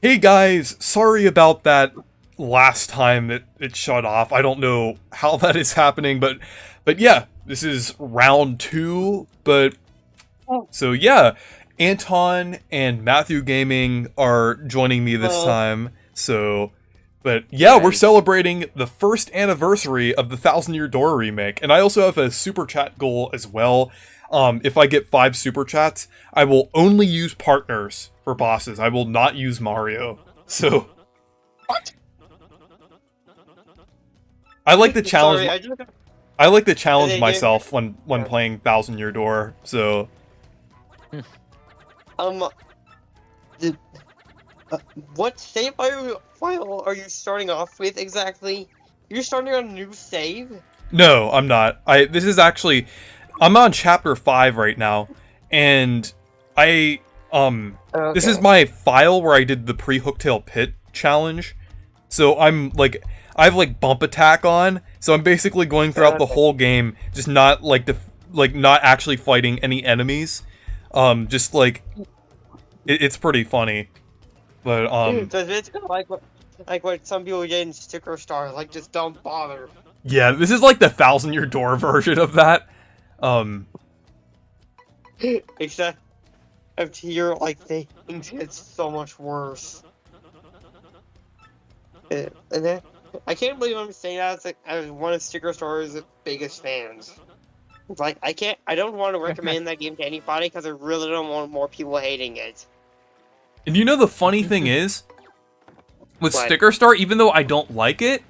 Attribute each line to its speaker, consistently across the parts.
Speaker 1: Hey guys, sorry about that last time it shut off. I don't know how that is happening, but yeah, this is round 2, but
Speaker 2: Oh.
Speaker 1: so yeah, Anton and Matthew Gaming are joining me this time. So but yeah, we're
Speaker 3: Nice.
Speaker 1: celebrating the first anniversary of the Thousand Year Door remake, and I also have a super chat goal as well. If I get 5 super chats, I will only use partners for bosses. I will not use Mario. So
Speaker 2: What?
Speaker 1: I like to challenge.
Speaker 2: Sorry, I just
Speaker 1: I like to challenge
Speaker 2: Yeah.
Speaker 1: myself when playing Thousand Year Door. So
Speaker 2: the, what save file are you starting off with exactly? You're starting on a new save?
Speaker 1: no, I'm not. This is actually I'm on chapter 5 right now, and I this is my file where I did the pre-Hooktail Pit challenge. So I'm like I have like bump attack on, so I'm basically going throughout the whole game, just not like not actually fighting any enemies. Just like it's pretty funny, but
Speaker 2: Does it's kind of like what some people get in Sticker Star, like just don't bother.
Speaker 1: yeah, this is like the Thousand Year Door version of that.
Speaker 2: Except here, like things get so much worse. And then I can't believe I'm saying that as one of Sticker Star's biggest fans. It's like I don't want to recommend that game to anybody because I really don't want more people hating it.
Speaker 1: And you know the funny thing is, with
Speaker 2: What?
Speaker 1: Sticker Star, even though I don't like it,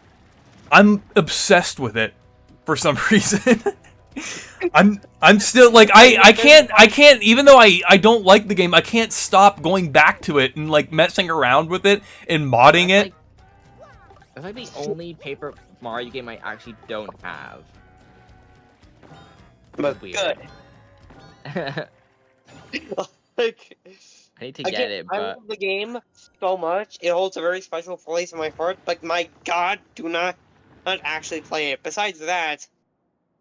Speaker 1: I'm obsessed with it for some reason. I'm still like I can't even though I don't like the game, I can't stop going back to it and like messing around with it and modding it.
Speaker 3: That's like the only Paper Mario game I actually don't have.
Speaker 2: But
Speaker 3: Weird.
Speaker 2: good. Like,
Speaker 3: I need to get it,
Speaker 2: I
Speaker 3: but
Speaker 2: love the game so much. It holds a very special place in my heart. Like, my God, do not actually play it. Besides that,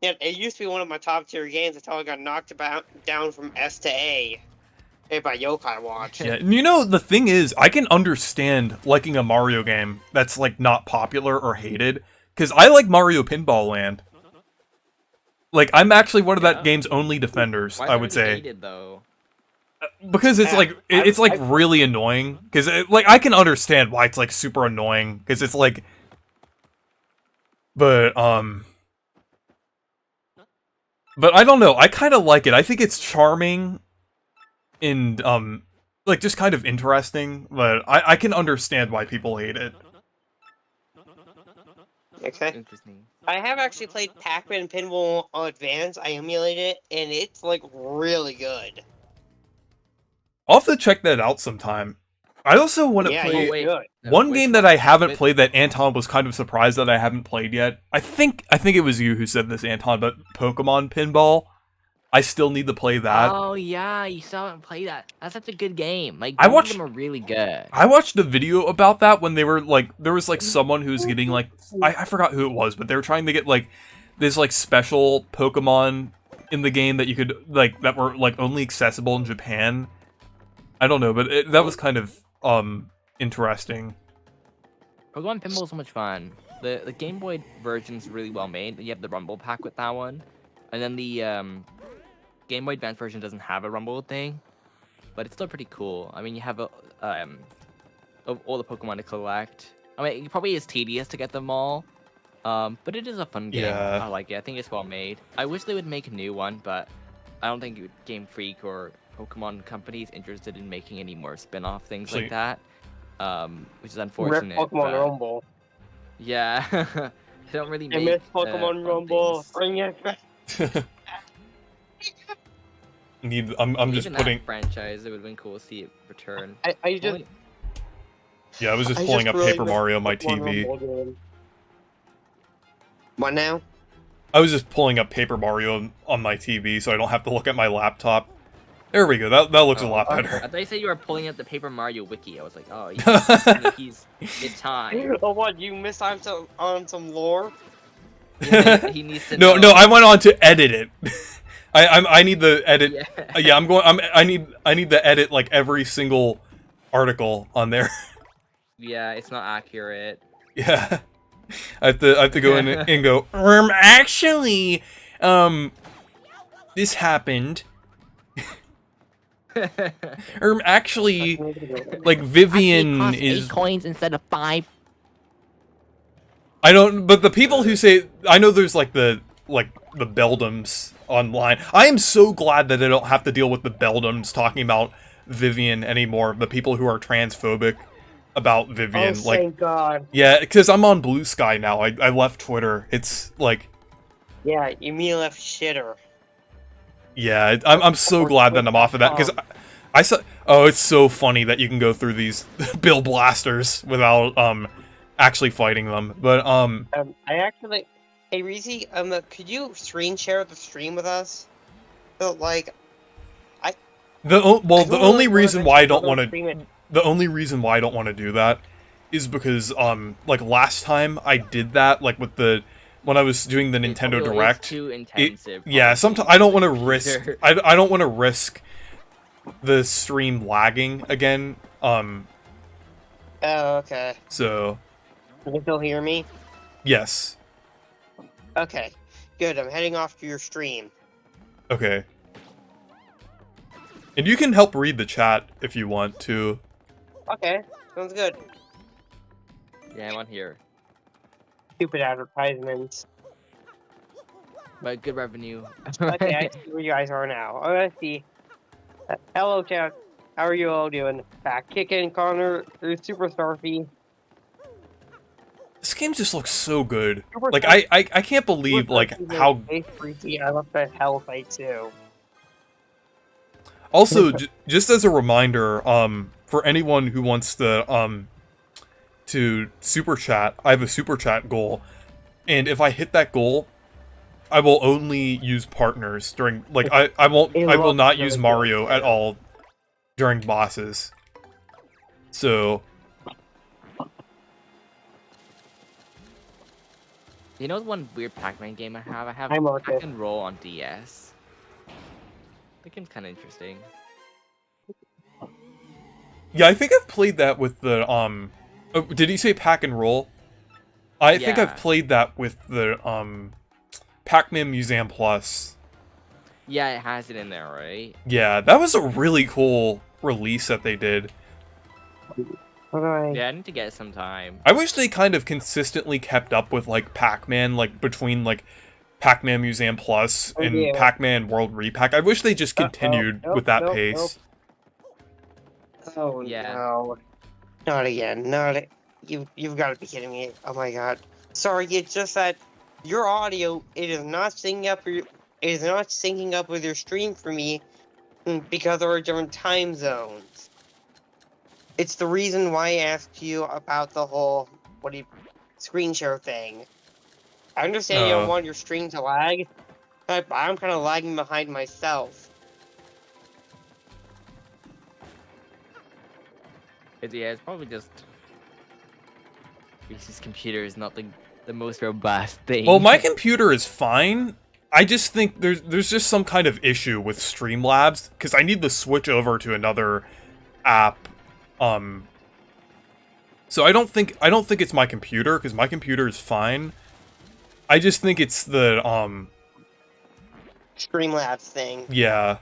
Speaker 2: yeah, it used to be one of my top tier games until I got knocked down from S to A by Yokai Watch.
Speaker 1: Yeah, and you know the thing is, I can understand liking a Mario game that's like not popular or hated, because I like Mario Pinball Land. Like I'm actually one of that game's only defenders,
Speaker 3: why
Speaker 1: I would say.
Speaker 3: hated, though?
Speaker 1: Because it's like it's like really annoying. Because like I can understand why it's like super annoying. Because it's like, but I don't know. I kind of like it. I think it's charming, and like just kind of interesting. But I can understand why people hate it.
Speaker 2: Okay.
Speaker 3: Interesting.
Speaker 2: I have actually played Pac-Man Pinball on Advance. I emulated it, and it's like really good.
Speaker 1: I'll have to check that out sometime. I also want to play
Speaker 2: good.
Speaker 1: one
Speaker 3: Which
Speaker 1: game
Speaker 3: one?
Speaker 1: that I haven't
Speaker 3: Which-
Speaker 1: played that Anton was kind of surprised that I haven't played yet. I think it was you who said this, Anton, but Pokemon Pinball. I still need to play that.
Speaker 3: Oh yeah, you still haven't played that. That's such a good game. Like
Speaker 1: I
Speaker 3: both
Speaker 1: watched-
Speaker 3: of them are really good.
Speaker 1: I watched a video about that when they were like, there was like someone who was getting like, I forgot who it was, but they were trying to get like this like special Pokemon in the game that you could like that were like only accessible in Japan. I don't know, but that was kind of interesting.
Speaker 3: Pokemon Pinball is so much fun. The Game Boy version's really well made. You have the Rumble pack with that one, and then the Game Boy Advance version doesn't have a Rumble thing, but it's still pretty cool. I mean, you have of all the Pokemon to collect. I mean, it probably is tedious to get them all, but it is a fun game.
Speaker 1: Yeah.
Speaker 3: I like it. I think it's well made. I wish they would make a new one, but I don't think Game Freak or Pokemon Company is interested in making any more spin-off things
Speaker 1: Actually-
Speaker 3: like that, which is
Speaker 2: Rip
Speaker 3: unfortunate.
Speaker 2: Pokemon
Speaker 3: but-
Speaker 2: Rumble.
Speaker 3: Yeah, they don't really
Speaker 2: I
Speaker 3: make.
Speaker 2: miss Pokemon
Speaker 3: fun
Speaker 2: Rumble.
Speaker 3: things.
Speaker 2: Bring it back.
Speaker 1: I'm just
Speaker 3: Even
Speaker 1: putting.
Speaker 3: that franchise. It would have been cool to see it return.
Speaker 2: I just
Speaker 3: Only-
Speaker 1: Yeah, I was just
Speaker 2: I
Speaker 1: pulling
Speaker 2: just
Speaker 1: up
Speaker 2: really
Speaker 1: Paper
Speaker 2: miss
Speaker 1: Mario on my
Speaker 2: Pokemon
Speaker 1: TV.
Speaker 2: Rumble game. What now?
Speaker 1: I was just pulling up Paper Mario on my TV, so I don't have to look at my laptop. There we go. That looks a lot
Speaker 3: I
Speaker 1: better.
Speaker 3: thought you said you were pulling up the Paper Mario wiki. I was like, oh, it's time.
Speaker 2: Oh, what? You missed out on some lore?
Speaker 3: He needs to
Speaker 1: No,
Speaker 3: know.
Speaker 1: I went on to edit it. I need the edit.
Speaker 3: Yeah.
Speaker 1: Yeah, I need the edit like every single article on there.
Speaker 3: Yeah, it's not accurate.
Speaker 1: Yeah. I have to go in and go, actually, this happened. Actually, like, Vivian is...
Speaker 3: 8 coins instead of 5.
Speaker 1: I don't, but the people who say, I know there's like the Beldums online. I am so glad that I don't have to deal with the Beldums talking about Vivian anymore. The people who are transphobic about Vivian.
Speaker 2: Oh,
Speaker 1: like,
Speaker 2: thank God.
Speaker 1: yeah, because I'm on Blue Sky now. I left Twitter. It's like...
Speaker 2: Yeah, you mean left shitter.
Speaker 1: Yeah, I'm so glad that I'm off of that, because I saw... Oh, it's so funny that you can go through these Bill Blasters without, actually fighting them. But,
Speaker 2: I actually... Hey, Reezy, could you screen share the stream with us? So, like...
Speaker 1: the only reason why I don't want to...
Speaker 2: stream it.
Speaker 1: The only reason why I don't want to do that is because, like, last time I did that, like, with the... When I was doing the Nintendo Direct...
Speaker 3: It's too intensive.
Speaker 1: Yeah, sometimes I don't want to risk... I don't want to risk the stream lagging again,
Speaker 2: Oh, okay.
Speaker 1: so...
Speaker 2: You can still hear me?
Speaker 1: Yes.
Speaker 2: Okay. Good, I'm heading off to your stream.
Speaker 1: Okay. And you can help read the chat if you want to.
Speaker 2: Okay, sounds good.
Speaker 3: Yeah, I'm on here.
Speaker 2: Stupid advertisements.
Speaker 3: But good revenue.
Speaker 2: Okay, I see where you guys are now. Oh, let's see. Hello, chat. How are you all doing? Back kicking, Connor. There's Super Starfy.
Speaker 1: This game just looks so good.
Speaker 2: Super
Speaker 1: Like,
Speaker 2: Starfy-
Speaker 1: I can't believe, like, how...
Speaker 2: I love that hell fight, too.
Speaker 1: Also, just as a reminder, for anyone who wants to super chat, I have a super chat goal, and if I hit that goal, I will only use partners during, like, I will not use Mario at all during bosses. So,
Speaker 3: You know one weird Pac-Man game I have? I have
Speaker 2: I'm okay.
Speaker 3: Pac and Roll on DS. That game's kind of interesting.
Speaker 1: yeah, I think I've played that with the, oh, did he say Pack and Roll? I think I've
Speaker 3: Yeah.
Speaker 1: played that with the, Pac-Man Museum Plus.
Speaker 3: Yeah, it has it in there, right?
Speaker 1: Yeah, that was a really cool release that they did.
Speaker 3: Yeah, I need to get it sometime.
Speaker 1: I wish they kind of consistently kept up with, like, Pac-Man, like, between, like, Pac-Man Museum Plus and
Speaker 2: yeah.
Speaker 1: Pac-Man World Repack. I wish they just continued
Speaker 2: Nope,
Speaker 1: with that
Speaker 2: nope,
Speaker 1: pace.
Speaker 2: Oh,
Speaker 3: Yeah.
Speaker 2: no. Not again. Not You've got to be kidding me. Oh, my God. Sorry, it's just that your audio, it is not syncing up with your stream for me because there are different time zones. It's the reason why I asked you about the whole screen share thing. I understand you don't want your stream to lag, but I'm kind of lagging behind myself.
Speaker 3: Yeah, it's probably just... Reese's computer is not the most robust thing.
Speaker 1: Well, my computer is fine. I just think there's just some kind of issue with Streamlabs, because I need to switch over to another app. So I don't think it's my computer, because my computer is fine. I just think it's the
Speaker 2: Streamlabs thing.
Speaker 1: yeah.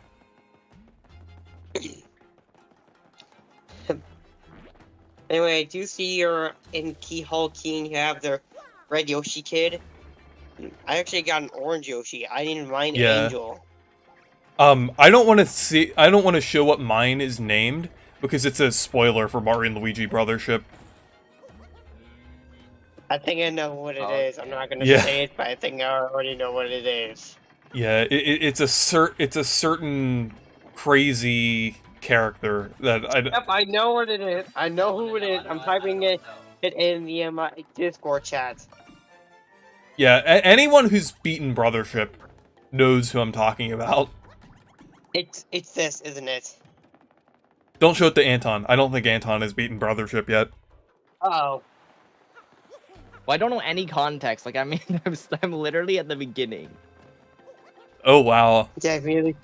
Speaker 2: Anyway, I do see you're in Keyhole Keen. You have the red Yoshi kid. I actually got an orange Yoshi. I didn't mind
Speaker 1: Yeah.
Speaker 2: Angel.
Speaker 1: I don't want to show what mine is named, because it's a spoiler for Mario and Luigi Brothership.
Speaker 2: I think I know what it is. I'm not gonna
Speaker 1: Yeah.
Speaker 2: say it, but I think I already know what it is.
Speaker 1: Yeah, it's a certain crazy character that
Speaker 2: Yep, I know what it is. I know who it is. I'm typing it in the Discord chat.
Speaker 1: Yeah, anyone who's beaten Brothership knows who I'm talking about.
Speaker 2: It's this, isn't it?
Speaker 1: Don't show it to Anton. I don't think Anton has beaten Brothership yet.
Speaker 2: Uh-oh.
Speaker 3: Well, I don't know any context. Like, I mean, I'm literally at the beginning.
Speaker 1: Oh, wow.
Speaker 2: Yeah, really.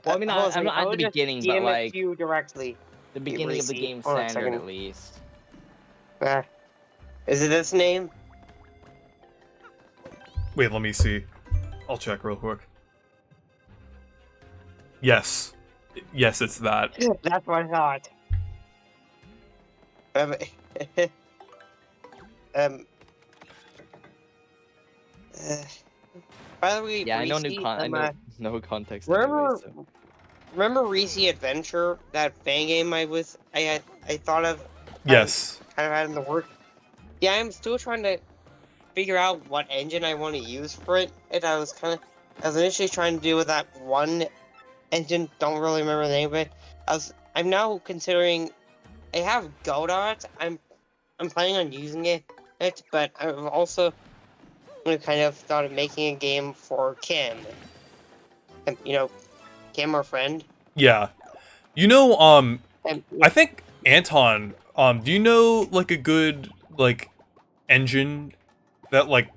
Speaker 3: Well, I mean, I'm not at the beginning, but, like,
Speaker 2: you directly.
Speaker 3: the beginning of the
Speaker 2: Reezy,
Speaker 3: game
Speaker 2: hold on a
Speaker 3: standard,
Speaker 2: second.
Speaker 3: at least.
Speaker 2: Is it this name?
Speaker 1: Wait, let me see. I'll check real quick. Yes. Yes, it's that.
Speaker 2: That's what I thought. Um, uh, by the way,
Speaker 3: Yeah, I know
Speaker 2: Reese,
Speaker 3: I know no context anyway,
Speaker 2: remember,
Speaker 3: so.
Speaker 2: remember Reese Adventure, that fan game I thought of,
Speaker 1: Yes.
Speaker 2: kind of had in the work. Yeah, I'm still trying to figure out what engine I want to use for it. And I was initially trying to do with that one engine. Don't really remember the name of it. I'm now considering. I have Godot. I'm planning on using it, but I've also kind of thought of making a game for Kim. Kim, our friend.
Speaker 1: Yeah. You know, I think Anton, do you know like a good like engine that like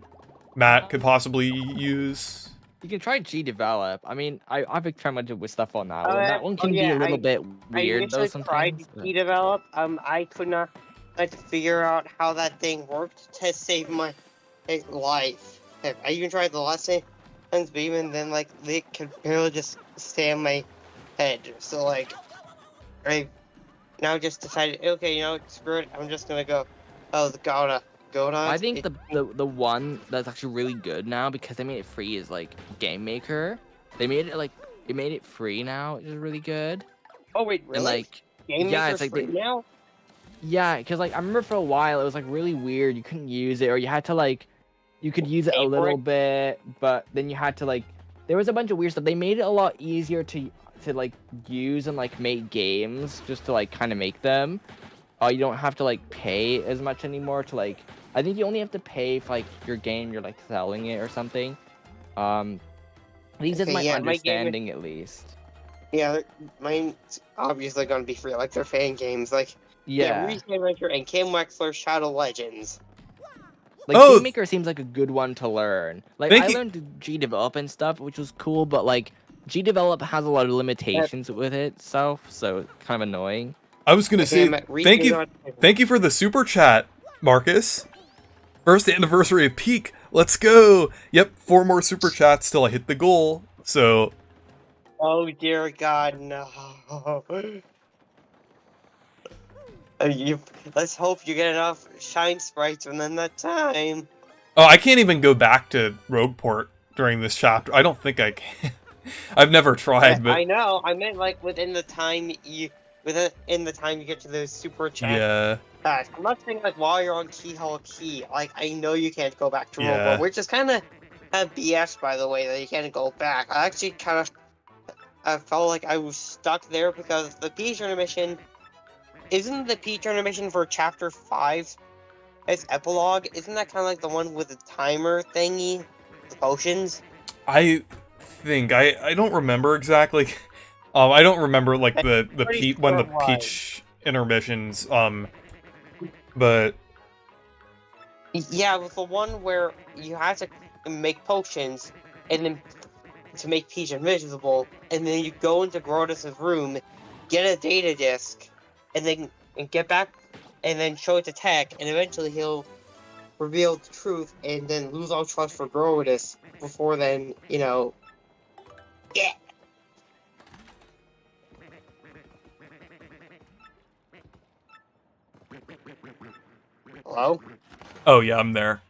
Speaker 1: Matt could possibly use?
Speaker 3: You can try G-Develop. I mean, I've experimented with stuff on that one. That one can be
Speaker 2: yeah,
Speaker 3: a little bit
Speaker 2: I
Speaker 3: weird though
Speaker 2: initially tried
Speaker 3: sometimes.
Speaker 2: to develop. I could not to figure out how that thing worked to save my life. I even tried the lesson, but even then, like, they could barely just stay on my head. So, like, I now just decided, okay, screw it. I'm just gonna go. Oh, the Godot.
Speaker 3: I think the one that's actually really good now because they made it free is like Game Maker. They made it free now, which is really good.
Speaker 2: Oh wait, really?
Speaker 3: And like
Speaker 2: Game
Speaker 3: yeah,
Speaker 2: Maker's
Speaker 3: it's like
Speaker 2: free now?
Speaker 3: yeah, because like I remember for a while it was like really weird. You couldn't use it, or you had to like you could use it a
Speaker 2: Pay for
Speaker 3: little
Speaker 2: it?
Speaker 3: bit, but then you had to like there was a bunch of weird stuff. They made it a lot easier to like use and like make games just to like kind of make them. You don't have to like pay as much anymore to like. I think you only have to pay for like your game. You're like selling it or something. At least it's
Speaker 2: Okay,
Speaker 3: my
Speaker 2: yeah, my game is-
Speaker 3: understanding, at least.
Speaker 2: Yeah, mine's obviously gonna be free. Like, they're fan games. Like,
Speaker 3: Yeah.
Speaker 2: Reese Adventure and Kim Wexler's Shadow Legends.
Speaker 3: Like
Speaker 1: Oh,
Speaker 3: Game Maker seems like a good one to learn. Like
Speaker 1: thank
Speaker 3: I
Speaker 1: you-
Speaker 3: learned G-Develop and stuff, which was cool, but like G-Develop has a lot of limitations with itself, so it's kind of annoying.
Speaker 1: I was gonna say thank you for the super chat, Marcus. First anniversary of Peak. Let's go. Yep, 4 more super chats till I hit the goal. So
Speaker 2: Oh dear God, no. Let's hope you get enough shine sprites within that time.
Speaker 1: oh, I can't even go back to Rogueport during this chapter. I don't think I can. I've never tried, but
Speaker 2: I know. I meant like within the time you get to those super chats.
Speaker 1: yeah.
Speaker 2: I'm not saying like while you're on Keyhole Key. Like, I know you can't go back to
Speaker 1: Yeah.
Speaker 2: Robo, which is kind of BS, by the way, that you can't go back. I actually kind of felt like I was stuck there because the Peach intermission isn't the Peach intermission for Chapter 5. It's epilogue. Isn't that kind of like the one with the timer thingy, the potions?
Speaker 1: I think I don't remember exactly. I don't remember like the
Speaker 2: pretty
Speaker 1: when the
Speaker 2: sure it was.
Speaker 1: Peach intermissions. But
Speaker 2: Yeah, with the one where you have to make potions, and then to make Peach invisible, and then you go into Grodus' room, get a data disk, and get back, and then show it to Tech, and eventually he'll reveal the truth, and then lose all trust for Grodus before then, yeah. Hello?
Speaker 1: oh yeah, I'm there.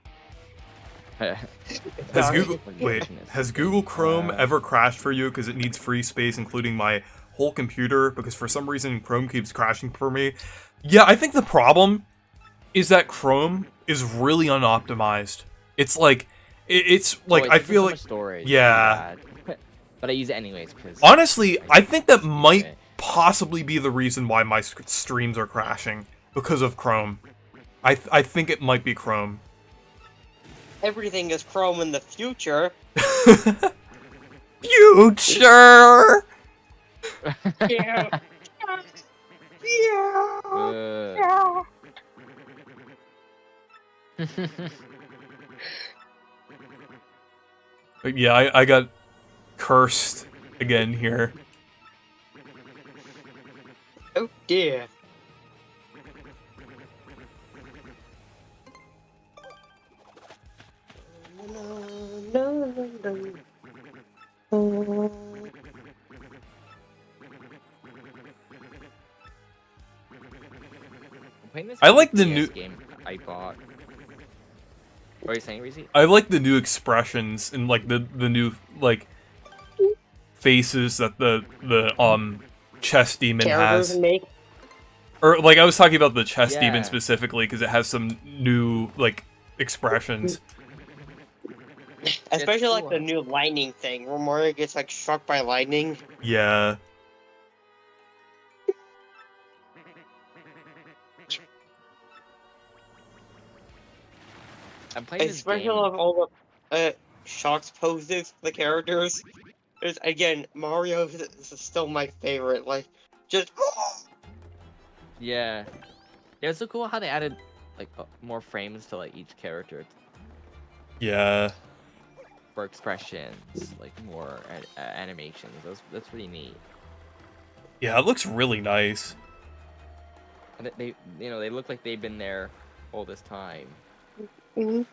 Speaker 1: Has
Speaker 2: Sorry.
Speaker 1: Has Google Chrome ever crashed for you because it needs free space, including my whole computer? Because for some reason Chrome keeps crashing for me. Yeah, I think the problem is that Chrome is really unoptimized. It's like, it's like I feel like
Speaker 3: storage.
Speaker 1: yeah.
Speaker 3: But I use it anyways because
Speaker 1: Honestly, I think that might possibly be the reason why my streams are crashing because of Chrome. I think it might be Chrome.
Speaker 2: Everything is Chrome in the future.
Speaker 1: Future.
Speaker 2: Yeah. Yeah.
Speaker 1: Yeah, I got cursed again here.
Speaker 2: Oh dear.
Speaker 3: Playing this
Speaker 1: I
Speaker 3: for
Speaker 1: like the
Speaker 3: DS
Speaker 1: new-
Speaker 3: game I bought. What are you saying, Reezy?
Speaker 1: I like the new expressions and like the new like faces that the chess demon
Speaker 2: Characters
Speaker 1: has.
Speaker 2: make.
Speaker 1: Or like I was talking about the chess demon
Speaker 3: Yeah.
Speaker 1: specifically because it has some new like expressions.
Speaker 2: Especially like
Speaker 3: cool.
Speaker 2: the new lightning thing, where Mario gets like struck by lightning.
Speaker 1: Yeah.
Speaker 3: I'm playing this
Speaker 2: Especially
Speaker 3: game.
Speaker 2: of all the shocks poses for the characters. There's, again, Mario is still my favorite. Like, just
Speaker 3: Yeah. Yeah, it's so cool how they added like more frames to like each character
Speaker 1: Yeah.
Speaker 3: for expressions, like more animations. That's pretty neat.
Speaker 1: Yeah, it looks really nice.
Speaker 3: And they they look like they've been there all this time.
Speaker 2: Mhm.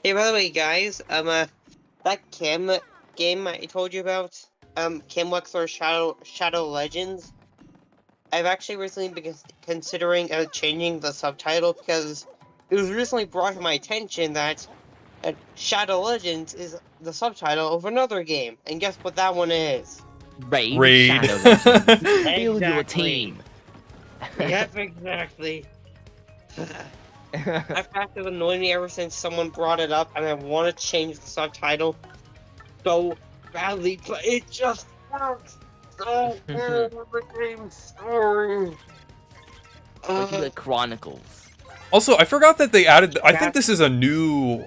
Speaker 2: Hey, by the way, guys, that Kim game I told you about, Kim Wexler's Shadow Legends. I've actually recently been considering changing the subtitle because it was recently brought to my attention that Shadow Legends is the subtitle of another game, and guess what that one is?
Speaker 1: Raid.
Speaker 3: Shadow Legends. Build your
Speaker 2: Exactly.
Speaker 3: team.
Speaker 2: Yep, exactly. That fact has annoyed me ever since someone brought it up, and I want to change the subtitle so badly, but it just works so well with the game's story.
Speaker 3: Like the Chronicles.
Speaker 1: Also, I forgot that they added. I think
Speaker 2: That-
Speaker 1: this is a new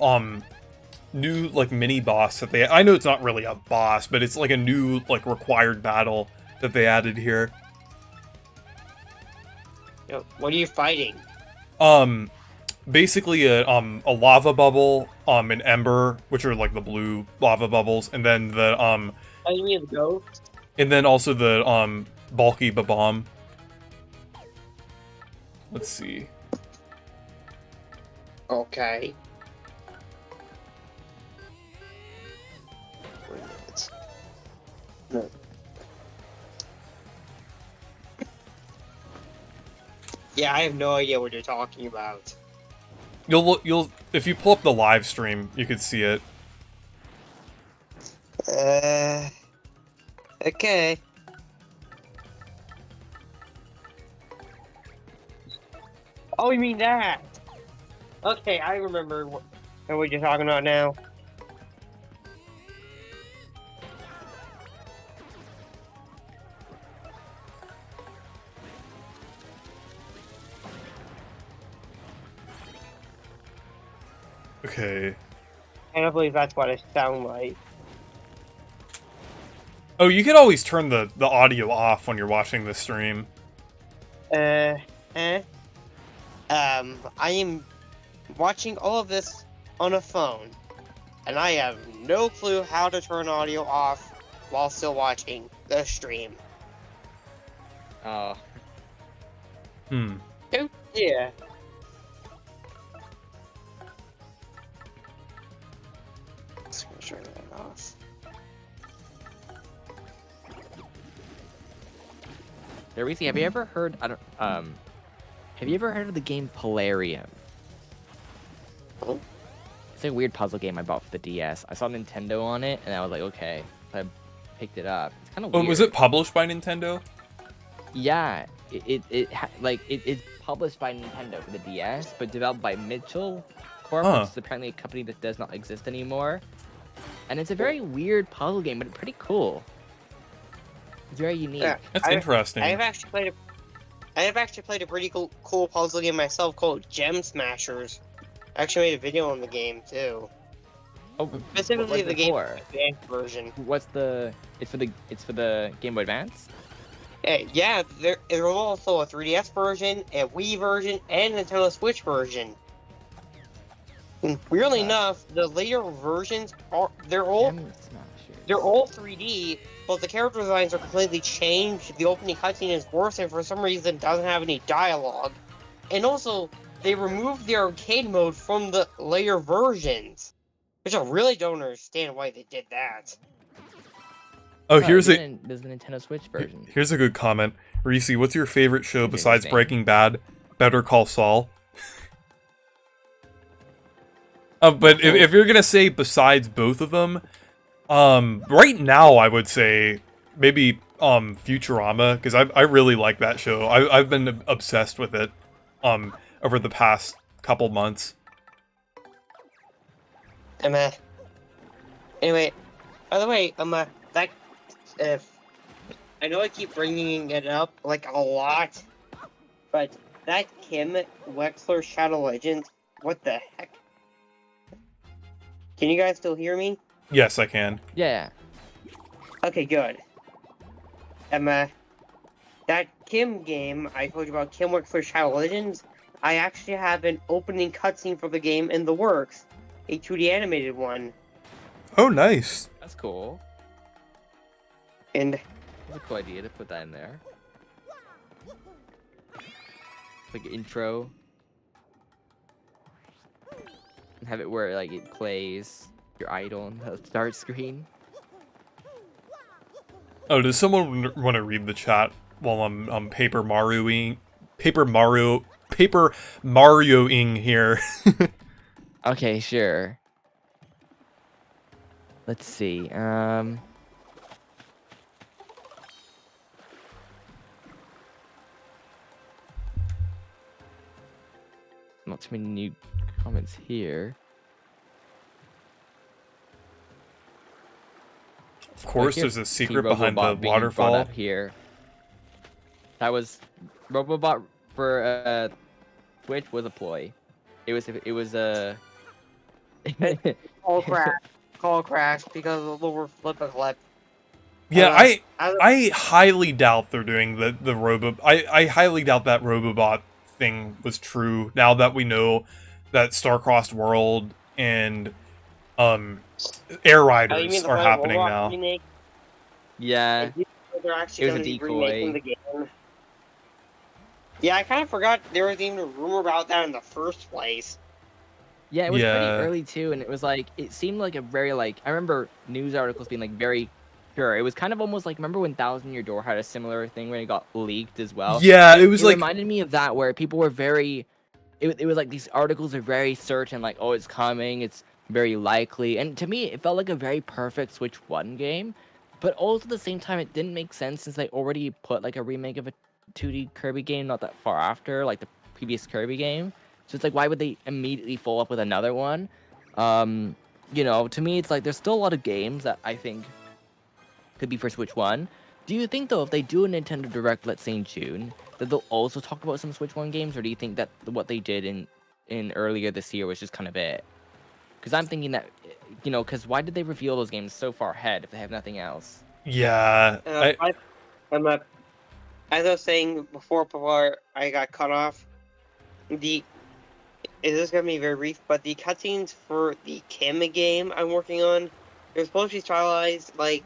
Speaker 1: like mini boss that they. I know it's not really a boss, but it's like a new like required battle that they added here.
Speaker 2: Yo, what are you fighting?
Speaker 1: Basically a lava bubble, an ember, which are like the blue lava bubbles, and then the
Speaker 2: Oh, you mean the ghost?
Speaker 1: and then also the bulky bomb. Let's see.
Speaker 2: Okay. Wait a minute. No. Yeah, I have no idea what you're talking about.
Speaker 1: You'll if you pull up the live stream, you could see it.
Speaker 2: Okay. Oh, you mean that? Okay, I remember what you're talking about now.
Speaker 1: Okay.
Speaker 2: I don't believe that's what it sounds like.
Speaker 1: Oh, you could always turn the audio off when you're watching the stream.
Speaker 2: I am watching all of this on a phone, and I have no clue how to turn audio off while still watching the stream.
Speaker 3: Oh.
Speaker 1: Hmm.
Speaker 2: Oh, yeah. Let's turn that off.
Speaker 3: Reezy, have you ever heard? Have you ever heard of the game Polarium?
Speaker 2: Oh.
Speaker 3: It's a weird puzzle game I bought for the DS. I saw Nintendo on it, and I was like, okay. So I picked it up. It's kind of
Speaker 1: Oh,
Speaker 3: weird.
Speaker 1: was it published by Nintendo?
Speaker 3: Yeah, it's published by Nintendo for the DS, but developed by Mitchell Corp,
Speaker 1: Huh.
Speaker 3: which is apparently a company that does not exist anymore. And it's a very weird puzzle game, but it's pretty cool. It's very unique.
Speaker 2: Yeah.
Speaker 1: That's
Speaker 2: I-
Speaker 1: interesting.
Speaker 2: I have actually played a pretty cool puzzle game myself called Gem Smashers. I actually made a video on the game too.
Speaker 3: Oh,
Speaker 2: Specifically
Speaker 3: what's
Speaker 2: the
Speaker 3: it
Speaker 2: Game
Speaker 3: for?
Speaker 2: Boy Advance version.
Speaker 3: What's the? It's for the Game Boy Advance.
Speaker 2: Yeah, there's also a 3DS version, a Wii version, and a Nintendo Switch version. And weirdly
Speaker 3: Okay.
Speaker 2: enough, the later versions they're all
Speaker 3: Gem Smashers.
Speaker 2: 3D, but the character designs are completely changed. The opening cutscene is worse, and for some reason doesn't have any dialogue. And also, they removed the arcade mode from the later versions, which I really don't understand why they did that.
Speaker 1: Oh, here's
Speaker 3: there's the Nintendo Switch version.
Speaker 1: Here's a good comment. Reese, what's your favorite show
Speaker 3: Okay,
Speaker 1: besides
Speaker 3: same.
Speaker 1: Breaking Bad? Better Call Saul. But if you're gonna say besides both of them, right now I would say maybe Futurama, because I really like that show. I've been obsessed with it over the past couple months.
Speaker 2: Anyway, by the way, that I know I keep bringing it up like a lot, but that Kim Wexler Shadow Legend, what the heck? Can you guys still hear me?
Speaker 1: Yes, I can.
Speaker 3: Yeah.
Speaker 2: Okay, good. That Kim game I told you about, Kim Wexler Shadow Legends, I actually have an opening cutscene for the game in the works, a 2D animated one.
Speaker 1: Oh, nice.
Speaker 3: That's cool.
Speaker 2: And
Speaker 3: That's a cool idea to put that in there. Like intro. And have it where like it plays your idol on the start screen.
Speaker 1: Oh, does someone want to read the chat while I'm Paper Marioing here?
Speaker 3: Okay, sure. Let's see. Not too many new comments here.
Speaker 1: Of course, there's a secret behind the waterfall.
Speaker 3: Up here. That was Robobot for Twitch was a ploy. It was a
Speaker 2: call crash because of the lower flip a clip.
Speaker 1: Yeah, I highly doubt they're doing the Robo. I highly doubt that Robobot thing was true. Now that we know that Star-Crossed World and Air Riders are happening now.
Speaker 2: Remake?
Speaker 3: yeah.
Speaker 2: They're actually
Speaker 3: It was a
Speaker 2: gonna be
Speaker 3: decoy.
Speaker 2: remaking the game. Yeah, I kind of forgot there was even a rumor about that in the first place.
Speaker 3: Yeah, it was
Speaker 1: Yeah.
Speaker 3: pretty early too, and it was like it seemed like a very like I remember news articles being like very sure. It was kind of almost like remember when Thousand Year Door had a similar thing when it got leaked as well.
Speaker 1: Yeah, it was like
Speaker 3: reminded me of that where people were very. It was like these articles are very certain, like oh it's coming, it's very likely, and to me it felt like a very perfect Switch 1 game, but also at the same time it didn't make sense since they already put like a remake of a 2D Kirby game not that far after like the previous Kirby game. So it's like, why would they immediately follow up with another one? You know, to me, it's like there's still a lot of games that I think could be for Switch 1. Do you think, though, if they do a Nintendo Direct, let's say in June, that they'll also talk about some Switch 1 games? Or do you think that what they did in earlier this year was just kind of it? Because I'm thinking that, you know, because why did they reveal those games so far ahead if they have nothing else?
Speaker 1: yeah.
Speaker 2: As I was saying before I got cut off, it is going to be very brief, but the cutscenes for the Kim game I'm working on, they're supposed to be stylized like...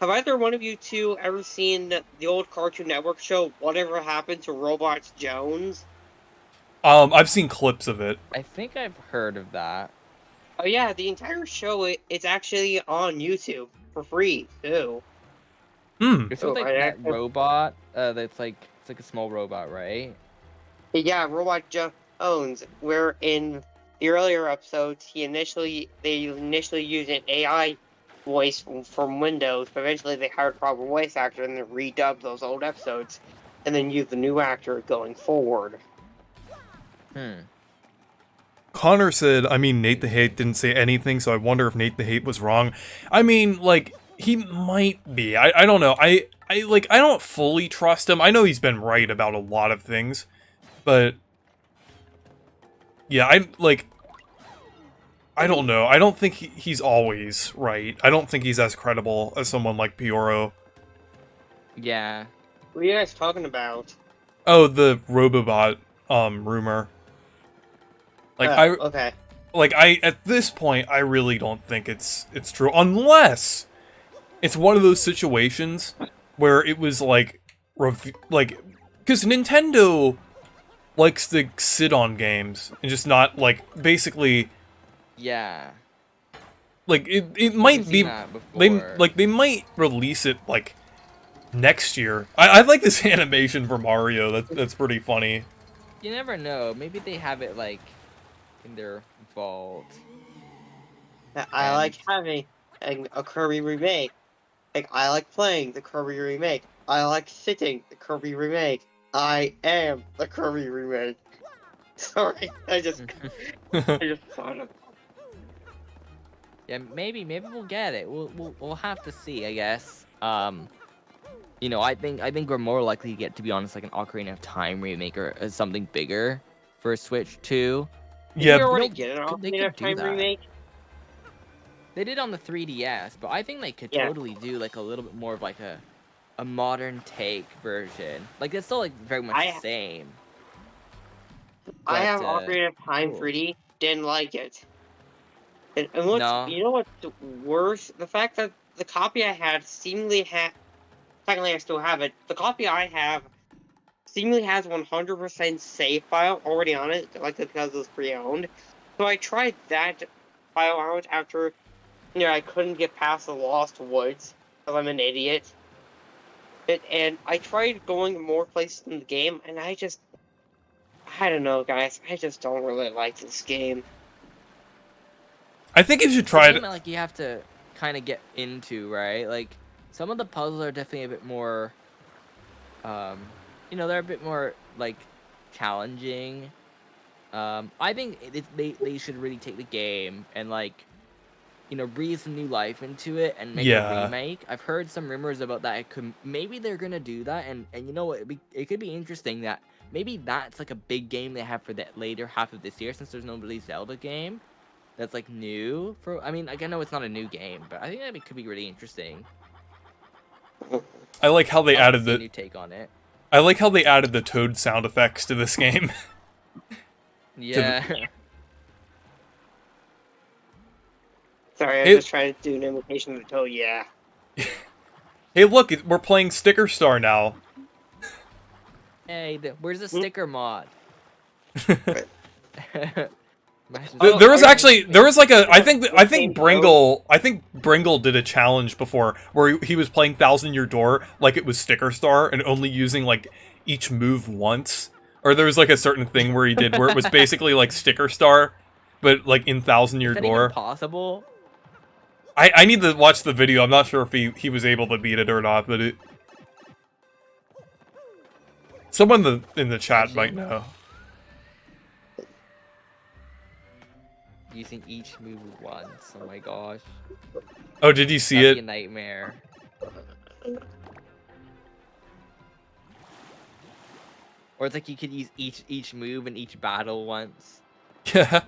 Speaker 2: Have either one of you two ever seen the old Cartoon Network show, Whatever Happened to Robots Jones?
Speaker 1: I've seen clips of it.
Speaker 3: I think I've heard of that.
Speaker 2: Oh yeah, the entire show, it's actually on YouTube for free, too.
Speaker 3: It's
Speaker 2: Oh,
Speaker 3: with like
Speaker 2: I
Speaker 3: that
Speaker 2: actually-
Speaker 3: robot that's like, it's like a small robot, right?
Speaker 2: Yeah, Robot Jones, where in the earlier episodes, they initially used an AI voice from Windows, but eventually they hired a proper voice actor and then redubbed those old episodes, and then used the new actor going forward.
Speaker 1: Connor said, I mean, Nate the Hate didn't say anything, so I wonder if Nate the Hate was wrong. I mean, like, he might be. I don't know. I don't fully trust him. I know he's been right about a lot of things, but yeah, I don't know. I don't think he's always right. I don't think he's as credible as someone like Pioro.
Speaker 3: Yeah.
Speaker 2: What are you guys talking about?
Speaker 1: Oh, the Robobot rumor. Like
Speaker 2: okay.
Speaker 1: At this point I really don't think it's true, unless it's one of those situations where it was like because Nintendo likes to sit on games and just not like basically
Speaker 3: Yeah.
Speaker 1: like it might be
Speaker 3: they
Speaker 1: they might release it like next year. I like this animation for Mario. That's pretty funny.
Speaker 3: you never know. Maybe they have it like in their vault.
Speaker 2: I
Speaker 3: And
Speaker 2: like having a Kirby remake. Like, I like playing the Kirby remake. I like sitting the Kirby remake. I am the Kirby remake. Sorry, I just thought of.
Speaker 3: yeah, maybe we'll get it. We'll have to see, I guess. You know, I think we're more likely to get, to be honest, like an Ocarina of Time remake or something bigger for Switch 2.
Speaker 2: Did
Speaker 1: Yeah,
Speaker 2: we already
Speaker 3: No,
Speaker 2: get an
Speaker 3: they
Speaker 2: Ocarina
Speaker 3: could
Speaker 2: of
Speaker 3: do
Speaker 2: Time
Speaker 3: that.
Speaker 2: remake?
Speaker 3: They did on the 3DS, but I think they could
Speaker 2: Yeah.
Speaker 3: totally do like a little bit more of like a modern take version. Like it's still like very much the same.
Speaker 2: I
Speaker 3: But
Speaker 2: have Ocarina of Time
Speaker 3: cool.
Speaker 2: 3D. Didn't like it. And what's,
Speaker 3: No.
Speaker 2: you know what's worse? The fact that the copy I had seemingly technically I still have it. The copy I have seemingly has 100% save file already on it, like because it was pre-owned. So I tried that file out after, I couldn't get past the Lost Woods because I'm an idiot. And I tried going more places in the game, and I don't know, guys. I just don't really like this game.
Speaker 1: I think you should
Speaker 3: It's
Speaker 1: try
Speaker 3: a
Speaker 1: it.
Speaker 3: game that, like you have to kind of get into, right? Like some of the puzzles are definitely a bit more, you know, they're a bit more like challenging. I think they should really take the game and like, you know, breathe some new life into it and make a
Speaker 1: Yeah.
Speaker 3: remake. I've heard some rumors about that. It could, maybe they're gonna do that, and you know what? It could be interesting that maybe that's like a big game they have for the later half of this year, since there's no really Zelda game that's like new for. I mean, like I know it's not a new game, but I think that could be really interesting.
Speaker 1: I like how they
Speaker 3: I'll
Speaker 1: added
Speaker 3: see a
Speaker 1: the.
Speaker 3: new take on it.
Speaker 1: I like how they added the Toad sound effects to this game.
Speaker 3: Yeah.
Speaker 2: Sorry, I was just trying to do an imitation of the Toad, yeah.
Speaker 1: Hey, look, we're playing Sticker Star now.
Speaker 3: Hey, where's the sticker mod?
Speaker 1: There was like a I
Speaker 2: Same
Speaker 1: think Bringle did a challenge before where he was playing Thousand Year Door like it was Sticker Star and only using like each move once. Or there was like a certain thing where he did where it was basically like Sticker Star, but like in Thousand Year
Speaker 3: Is that
Speaker 1: Door.
Speaker 3: even possible?
Speaker 1: I need to watch the video. I'm not sure if he was able to beat it or not, but it. Someone in the chat might know.
Speaker 3: Using each move once. Oh my gosh.
Speaker 1: Oh, did you see
Speaker 3: That'd be
Speaker 1: it?
Speaker 3: a nightmare. Or it's like you could use each move in each battle once.
Speaker 1: Yeah.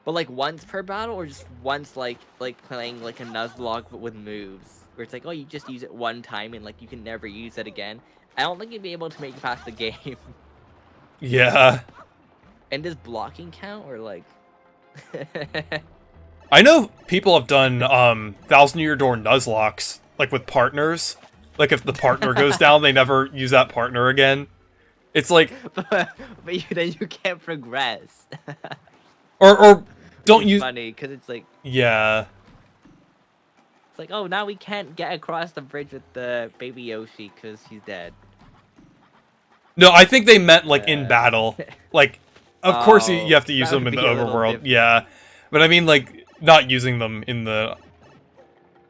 Speaker 3: But like once per battle, or just once like playing like a Nuzlocke but with moves, where it's like, oh, you just use it one time and like you can never use it again. I don't think you'd be able to make it past the game.
Speaker 1: Yeah.
Speaker 3: And does blocking count, or like?
Speaker 1: I know people have done Thousand Year Door Nuzlocks like with partners. Like if the partner goes down, they never use that partner again. It's like,
Speaker 3: but then you can't progress.
Speaker 1: or don't use.
Speaker 3: Funny because it's like.
Speaker 1: Yeah.
Speaker 3: It's like, oh, now we can't get across the bridge with the baby Yoshi because he's dead.
Speaker 1: No, I think they meant like in battle. Like, of course you have to use
Speaker 3: that
Speaker 1: them in
Speaker 3: would
Speaker 1: the
Speaker 3: be a little
Speaker 1: overworld.
Speaker 3: different.
Speaker 1: Yeah, but I mean like not using them in the.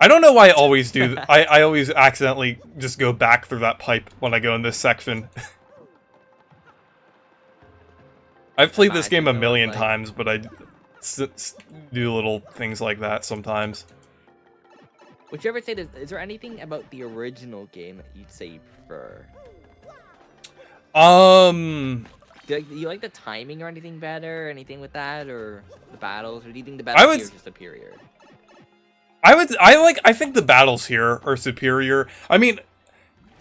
Speaker 1: I don't know why I always do. I always accidentally just go back through that pipe when I go in this section. I've played this game a million times, but I do little things like that sometimes.
Speaker 3: Would you ever say, is there anything about the original game that you'd say you prefer? Do you like the timing or anything better? Anything with that, or the battles, or do you think the battles here are just superior?
Speaker 1: I think the battles here are superior. I mean,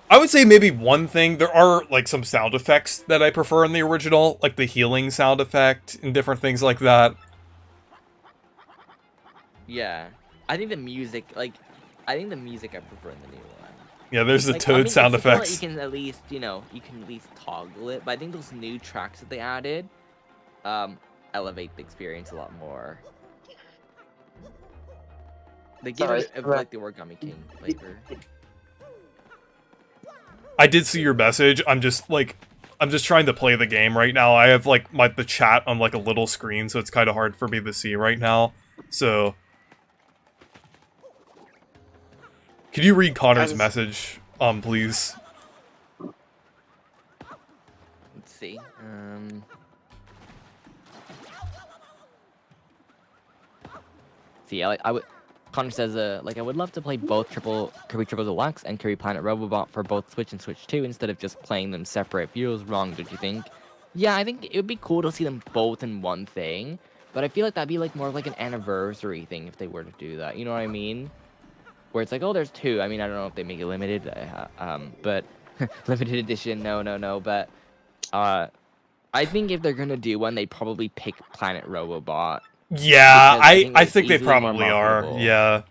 Speaker 1: I would say maybe one thing, there are like some sound effects that I prefer in the original, like the healing sound effect and different things like that.
Speaker 3: Yeah. I think the music I prefer in the new one.
Speaker 1: Yeah, there's the
Speaker 3: Like,
Speaker 1: Toad sound
Speaker 3: it's cool that
Speaker 1: effects.
Speaker 3: you can at least, toggle it, but I think those new tracks that they added, elevate the experience a lot more. They give it like the Origami King flavor.
Speaker 1: I did see your message. I'm just trying to play the game right now. I have like the chat on like a little screen, so it's kind of hard for me to see right now. So, could you read Connor's message, please?
Speaker 3: Let's see. See, I would. Connor says, like, I would love to play both Kirby Triple Deluxe and Kirby Planet Robobot for both Switch and Switch 2 instead of just playing them separate. Feels wrong, don't you think? Yeah, I think it would be cool to see them both in one thing, but I feel like that'd be like more of like an anniversary thing if they were to do that. You know what I mean? Where it's like, oh, there's two. I mean, I don't know if they make it limited, but limited edition, no. But I think if they're gonna do one, they'd probably pick Planet Robobot.
Speaker 1: Yeah, I think they probably are. Yeah.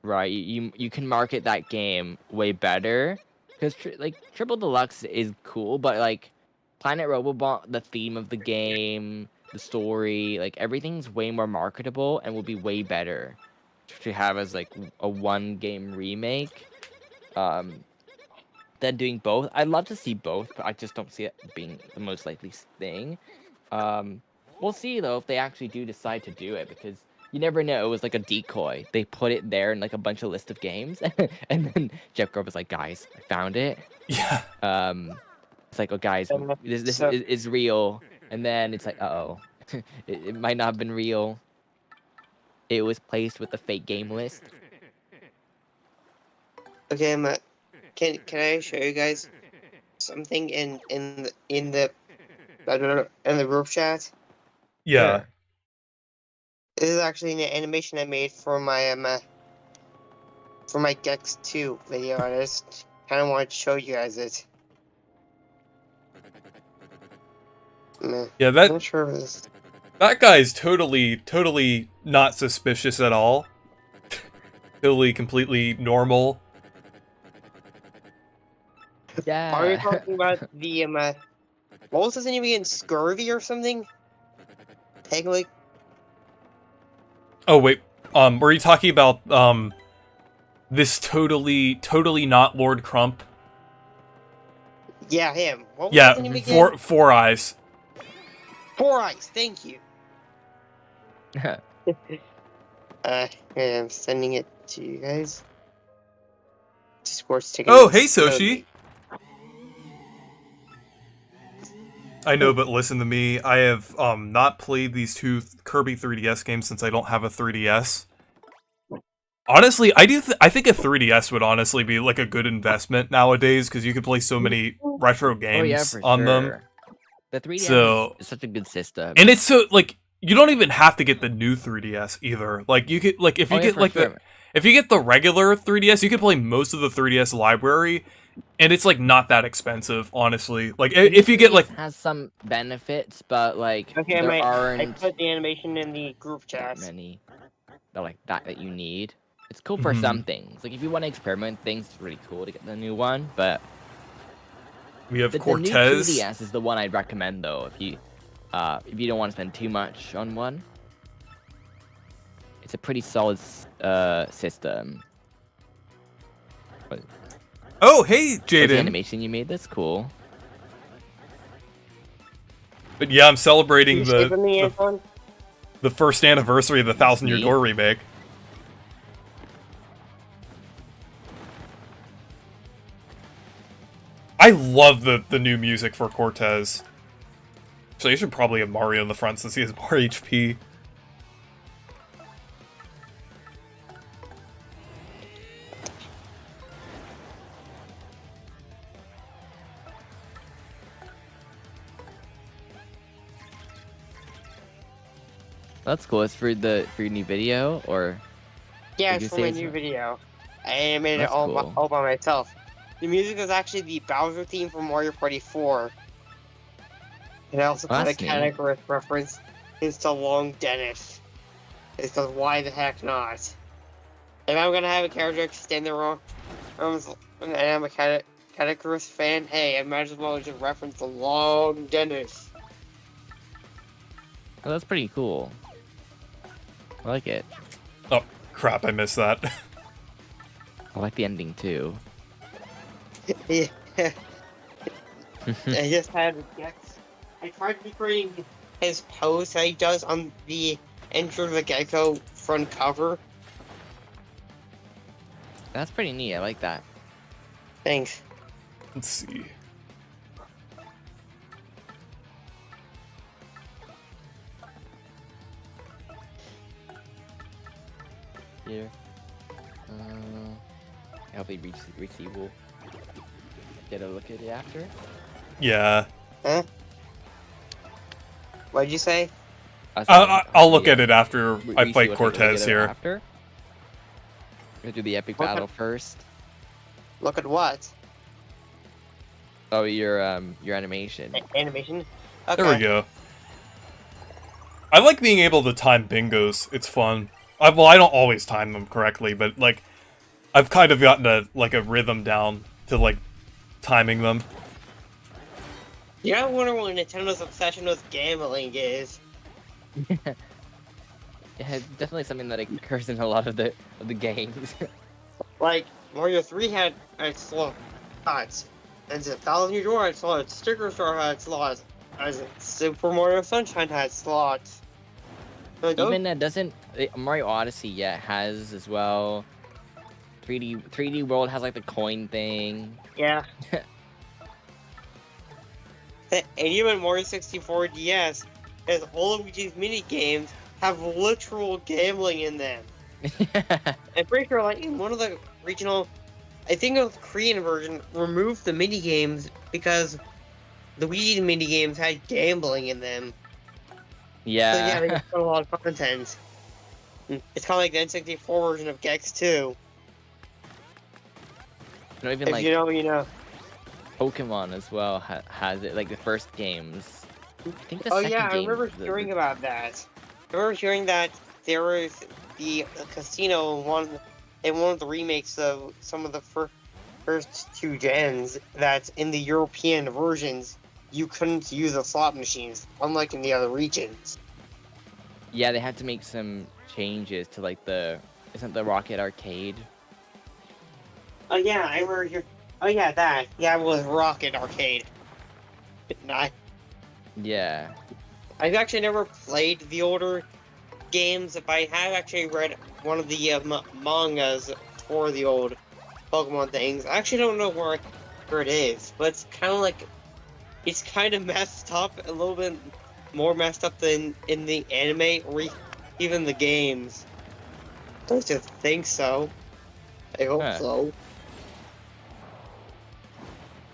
Speaker 3: Right, you can market that game way better because like Triple Deluxe is cool, but like Planet Robobot, the theme of the game, the story, like everything's way more marketable and will be way better to have as like a one game remake than doing both. I'd love to see both, but I just don't see it being the most likely thing. We'll see though if they actually do decide to do it, because you never know. It was like a decoy. They put it there in like a bunch of list of games, and then Jeff Grove was like, "Guys, I found it."
Speaker 1: Yeah.
Speaker 3: It's like, "Oh, guys, this is real." And then it's like, "Uh-oh, it might not have been real. It was placed with the fake game list."
Speaker 2: Okay, can I show you guys something in the group chat?
Speaker 1: Yeah.
Speaker 3: Sure.
Speaker 2: This is actually an animation I made for my Gex 2 video. I just kind of wanted to show you guys it.
Speaker 1: Yeah,
Speaker 2: I'm not sure if this...
Speaker 1: that guy's totally not suspicious at all. Totally, completely normal.
Speaker 3: Yeah.
Speaker 2: Are you talking about the what was his name again? Scurvy or something? Technically.
Speaker 1: Oh wait, were you talking about this totally not Lord Crump?
Speaker 2: Yeah, him. What was
Speaker 1: Yeah,
Speaker 2: his name again?
Speaker 1: Four Eyes.
Speaker 2: 4 Eyes. Thank you. I'm sending it to you guys. Discord's taking.
Speaker 1: Oh, hey Soshi. I know, but listen to me. I have not played these two Kirby 3DS games since I don't have a 3DS. Honestly, I think a 3DS would honestly be like a good investment nowadays, because you could play so many retro games on them.
Speaker 3: The 3DS is such a good system.
Speaker 1: And it's so like you don't even have to get the new 3DS either. Like you could if you get if you get the regular 3DS, you could play most of the 3DS library. And it's like not that expensive, honestly. Like if you get like
Speaker 3: has some benefits, but like
Speaker 2: okay,
Speaker 3: there aren't.
Speaker 2: I put the animation in the group chat.
Speaker 3: Many that you need. It's cool for some things. Like if you want to experiment things, it's really cool to get the new one. But
Speaker 1: we have Cortez.
Speaker 3: The new 2DS is the one I'd recommend though. If you don't want to spend too much on one, it's a pretty solid system. But,
Speaker 1: oh, hey, Jaden.
Speaker 3: the animation you made, that's cool.
Speaker 1: But yeah, I'm celebrating the first anniversary of the 1,000 Year Door remake. I love the new music for Cortez. So you should probably have Mario in the front since he has more HP.
Speaker 3: That's cool. It's for your new video, or?
Speaker 2: Yeah, it's for my new video. I animated it all by myself. The music is actually the Bowser theme from Mario Party 4. And I also put a category reference. It's the Long Dennis. It's because why the heck not? If I'm gonna have a character extend the wrong, and I'm a Catechurus fan, hey, I might as well just reference the Long Dennis.
Speaker 3: Oh, that's pretty cool. I like it.
Speaker 1: Oh, crap, I missed that.
Speaker 3: I like the ending, too.
Speaker 2: Yeah. I just had Gex. I tried recreating his pose that he does on the Enter the Gecko front cover.
Speaker 3: That's pretty neat. I like that.
Speaker 2: Thanks.
Speaker 1: Let's see.
Speaker 3: Here. Hopefully Reese will get a look at it after.
Speaker 1: Yeah.
Speaker 2: Huh? What'd you say?
Speaker 1: I'll look at it after I
Speaker 3: Reese
Speaker 1: fight
Speaker 3: will take a look
Speaker 1: Cortez
Speaker 3: at it
Speaker 1: here.
Speaker 3: After. We'll do the epic
Speaker 2: Okay.
Speaker 3: battle first.
Speaker 2: Look at what?
Speaker 3: Oh, your animation.
Speaker 2: Animation? Okay.
Speaker 1: There we go. I like being able to time bingos. It's fun. Well, I don't always time them correctly, but like, I've kind of gotten a rhythm down to like timing them.
Speaker 2: Yeah, I wonder what Nintendo's obsession with gambling is.
Speaker 3: Yeah, it's definitely something that occurs in a lot of the games.
Speaker 2: Like, Mario 3 had slots, and the Thousand Year Door had slots, Sticker Star had slots, as Super Mario Sunshine had slots. Like,
Speaker 3: Even doesn't Mario Odyssey has as well. 3D World has like the coin thing.
Speaker 2: yeah. And even Mario 64 DS, as all of Luigi's mini games have literal gambling in them. I'm pretty sure, like, in one of the regional, I think it was the Korean version, removed the mini games because the Wii mini games had gambling in them.
Speaker 3: Yeah.
Speaker 2: So yeah, they just put a lot of content. It's kind of like the N64 version of Gex 2.
Speaker 3: Not even
Speaker 2: If
Speaker 3: like
Speaker 2: you know, you know.
Speaker 3: Pokemon as well has it, like the first games. I think the
Speaker 2: Oh
Speaker 3: second
Speaker 2: yeah, I
Speaker 3: game,
Speaker 2: remember hearing about that. I remember hearing that there was the casino in one of the remakes of some of the first two gens that in the European versions you couldn't use the slot machines, unlike in the other regions.
Speaker 3: Yeah, they had to make some changes to like isn't the Rocket Arcade?
Speaker 2: Oh yeah, I remember hearing. Oh yeah, that. Yeah, it was Rocket Arcade.
Speaker 3: Yeah.
Speaker 2: I've actually never played the older games, but I have actually read one of the mangas for the old Pokemon things. I actually don't know where it is, but it's kind of like it's kind of messed up, a little bit more messed up than in the anime or even the games. I just think so. I hope
Speaker 3: Huh.
Speaker 2: so.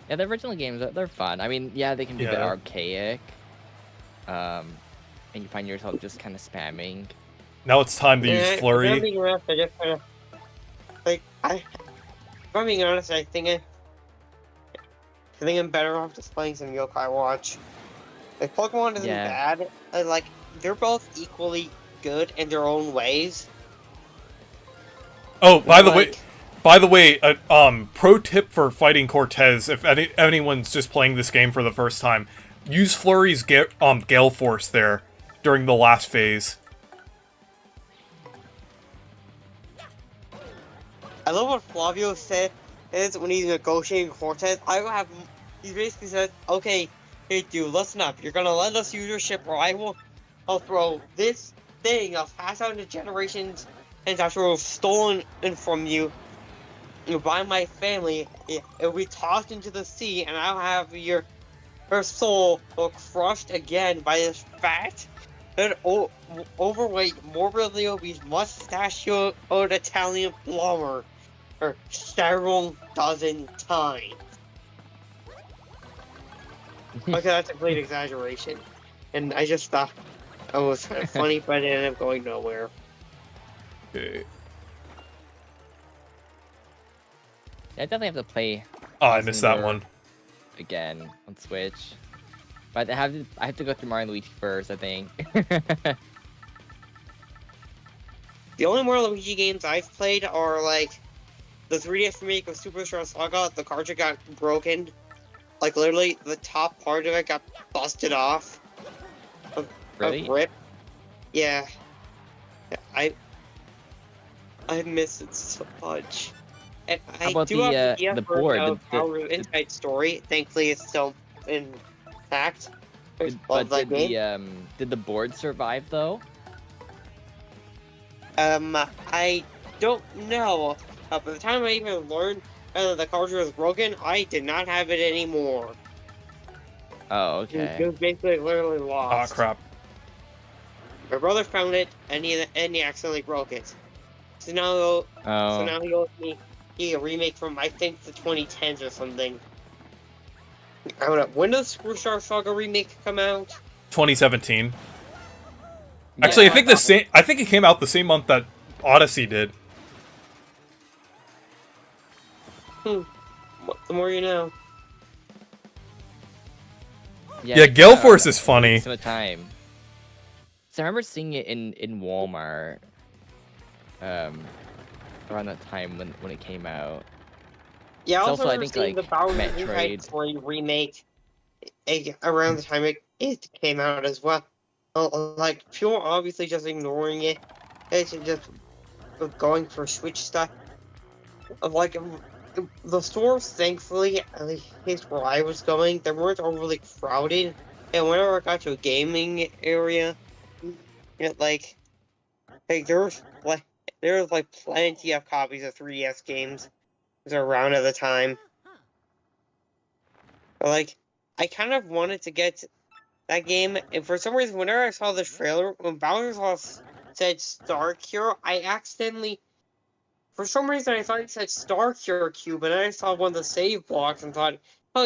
Speaker 3: Yeah, the original games they're fun. I mean, yeah, they can be a bit
Speaker 1: Yeah.
Speaker 3: archaic. And you find yourself just kind of spamming.
Speaker 1: Now it's time to use
Speaker 2: If I'm
Speaker 1: Flurry.
Speaker 2: being honest, I just kind of like if I'm being honest, I think I'm better off just playing some Yokai Watch. Like Pokemon isn't
Speaker 3: Yeah.
Speaker 2: bad. Like they're both equally good in their own ways.
Speaker 1: Oh, by the
Speaker 2: Like,
Speaker 1: way, pro tip for fighting Cortez, if anyone's just playing this game for the first time, use Flurry's Gale Force there during the last phase.
Speaker 2: I love what Flavio said is when he's negotiating Cortez. He basically said, "Okay, hey dude, listen up. You're gonna let us use your ship, or I'll throw this thing I'll pass on to generations, and after it was stolen from you by my family, it'll be tossed into the sea, and I'll have her soul crushed again by this fat and overweight, morbidly obese, mustachioed Italian plumber for several dozen times." Okay, that's a complete exaggeration. And I just thought it was kind of funny, but it ended up going nowhere.
Speaker 1: Okay.
Speaker 3: I definitely have to play
Speaker 1: Oh, I missed that one.
Speaker 3: again on Switch. But I have to go through Mario and Luigi first, I think.
Speaker 2: The only more Luigi games I've played are like the 3DS remake of Superstar Saga. The cartridge got broken. Like literally, the top part of it got busted off.
Speaker 3: Really?
Speaker 2: Rip. Yeah. I miss it so much. And
Speaker 3: How
Speaker 2: I
Speaker 3: about
Speaker 2: do have an idea
Speaker 3: the
Speaker 2: for
Speaker 3: board?
Speaker 2: our inside story. Thankfully, it's still intact. Love that game.
Speaker 3: Did the board survive though?
Speaker 2: I don't know. By the time I even learned the cartridge was broken, I did not have it anymore.
Speaker 3: Oh, okay.
Speaker 2: It was basically literally
Speaker 1: Ah,
Speaker 2: lost.
Speaker 1: crap.
Speaker 2: My brother found it, and he accidentally broke it. So now,
Speaker 3: Oh.
Speaker 2: he owes me a remake from I think the 2010s or something. I don't know. When does Screwstar Saga remake come out?
Speaker 1: 2017. Actually,
Speaker 3: Yeah.
Speaker 1: I think it came out the same month that Odyssey did.
Speaker 2: The more you know.
Speaker 1: Yeah, Gale Force is funny.
Speaker 3: Some of the time. So I remember seeing it in Walmart. Around that time when it came out.
Speaker 2: Yeah, I
Speaker 3: It's
Speaker 2: also
Speaker 3: also, I
Speaker 2: remember
Speaker 3: think,
Speaker 2: seeing
Speaker 3: like,
Speaker 2: the Bowser's
Speaker 3: Metroid.
Speaker 2: Inside Story remake around the time it came out as well. Like, people are obviously just ignoring it. It's just going for Switch stuff. Like, the stores, thankfully, at least where I was going, they weren't overly crowded. And whenever I got to a gaming area, like there was plenty of copies of 3DS games that were around at the time. But, like, I kind of wanted to get that game, and for some reason, whenever I saw the trailer, when Bowser's Lost said Star Cure, I accidentally, for some reason, I thought it said Star Cure Cube, and then I saw one of the save blocks and thought, oh,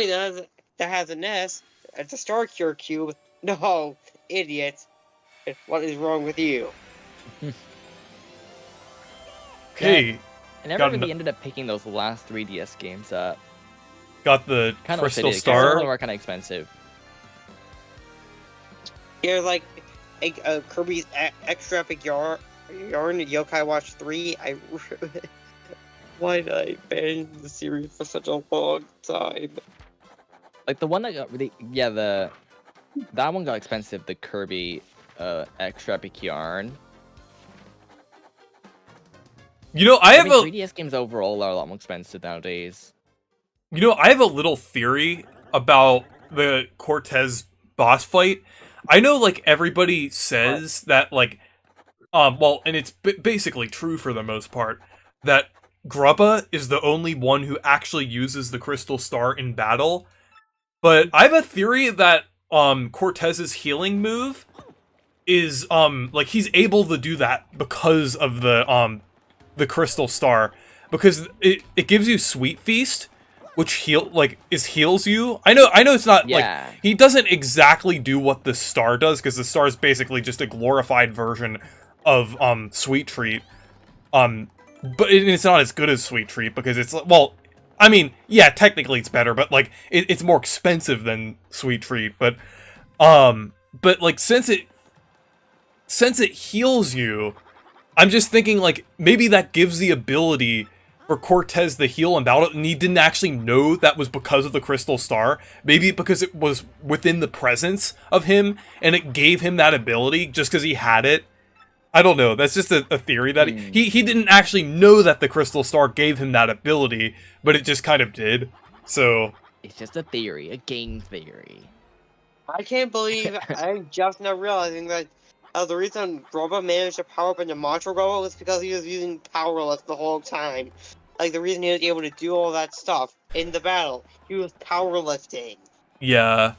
Speaker 2: that has an S. It's a Star Cure Cube. No, idiot. What is wrong with you?
Speaker 1: Okay.
Speaker 3: I never really ended up picking those last 3DS games up.
Speaker 1: Got the
Speaker 3: Kind
Speaker 1: Crystal
Speaker 3: of
Speaker 1: Star.
Speaker 3: Some of them were kind of expensive.
Speaker 2: Yeah, like Kirby's Extra Epic Yarn Yokai Watch 3. Why did I abandon the series for such a long time?
Speaker 3: Like the one that got really, that one got expensive. The Kirby Extra Epic Yarn.
Speaker 1: You know, I have
Speaker 3: 3DS games overall are a lot more expensive nowadays.
Speaker 1: You know, I have a little theory about the Cortez boss fight. I know, like, everybody says that, like, well, and it's basically true for the most part, that Grubba is the only one who actually uses the Crystal Star in battle. But I have a theory that, Cortez's healing move is, like, he's able to do that because of the Crystal Star. Because it gives you Sweet Feast, which heals you. I know it's not like he doesn't exactly do what the star does, because the star is basically just a glorified version of Sweet Treat. But it's not as good as Sweet Treat because it's, well, I mean, yeah, technically it's better, but like it's more expensive than Sweet Treat. But like since it heals you, I'm just thinking like maybe that gives the ability for Cortez to heal in battle, and he didn't actually know that was because of the Crystal Star. Maybe because it was within the presence of him, and it gave him that ability just because he had it. I don't know. That's just a theory that he didn't actually know that the Crystal Star gave him that ability, but it just kind of did. So
Speaker 3: it's just a theory, a game theory.
Speaker 2: I can't believe I'm just now realizing that the reason Grubba managed to power up into Macho Grubba was because he was using Powerless the whole time. Like, the reason he was able to do all that stuff in the battle, he was powerlifting.
Speaker 1: yeah.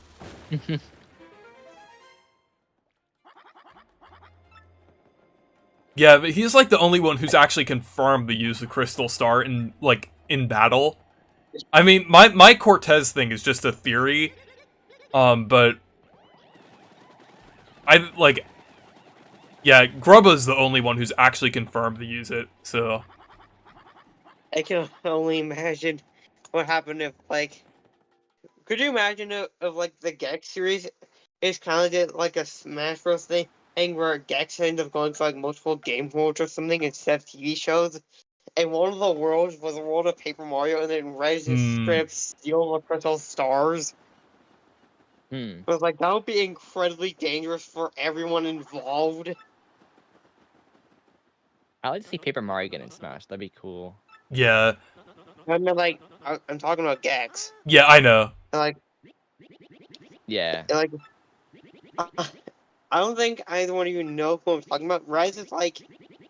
Speaker 1: Yeah, but he's like the only one who's actually confirmed the use of Crystal Star in battle. I mean, my Cortez thing is just a theory. But I like, yeah, Grubba's the only one who's actually confirmed to use it. So
Speaker 2: I can only imagine what happened if, like, could you imagine if like the Gex series is kind of did like a Smash Bros. Thing where Gex ended up going for like multiple game worlds or something instead of TV shows? And one of the worlds was a world of Paper Mario, and then Red just straight up steal the Crystal Stars. But like that would be incredibly dangerous for everyone involved.
Speaker 3: I'd like to see Paper Mario get in Smash. That'd be cool.
Speaker 1: yeah,
Speaker 2: I mean, like, I'm talking about Gex.
Speaker 1: Yeah, I know.
Speaker 2: Like,
Speaker 3: Yeah.
Speaker 2: like, I I don't think either one of you know who I'm talking about. Rise is like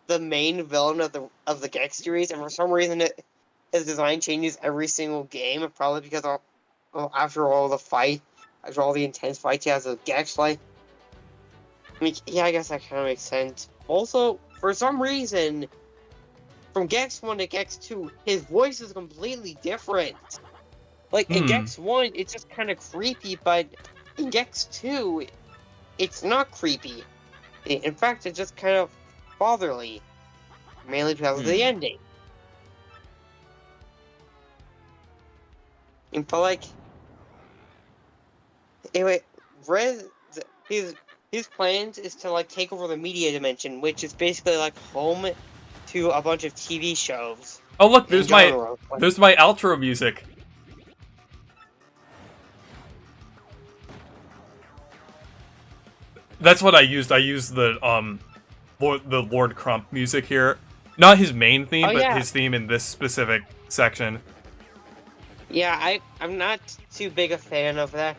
Speaker 2: the main villain of the Gex series, and for some reason his design changes every single game. Probably because after all the fight, after all the intense fights he has with Gex, like, I mean, yeah, I guess that kind of makes sense. Also, for some reason, from Gex 1 to Gex 2, his voice is completely different. Like, in Gex 1, it's just kind of creepy, but in Gex 2, it's not creepy. In fact, it's just kind of fatherly, mainly because of the ending. But, like, anyway, Rez, his plans is to, like, take over the media dimension, which is basically, like, home to a bunch of TV shows.
Speaker 1: Oh look,
Speaker 2: in
Speaker 1: there's my
Speaker 2: genre.
Speaker 1: outro music. That's what I used. I used the Lord Crump music here. Not his main theme,
Speaker 2: Oh,
Speaker 1: but
Speaker 2: yeah.
Speaker 1: his theme in this specific section.
Speaker 2: Yeah, I'm not too big a fan of that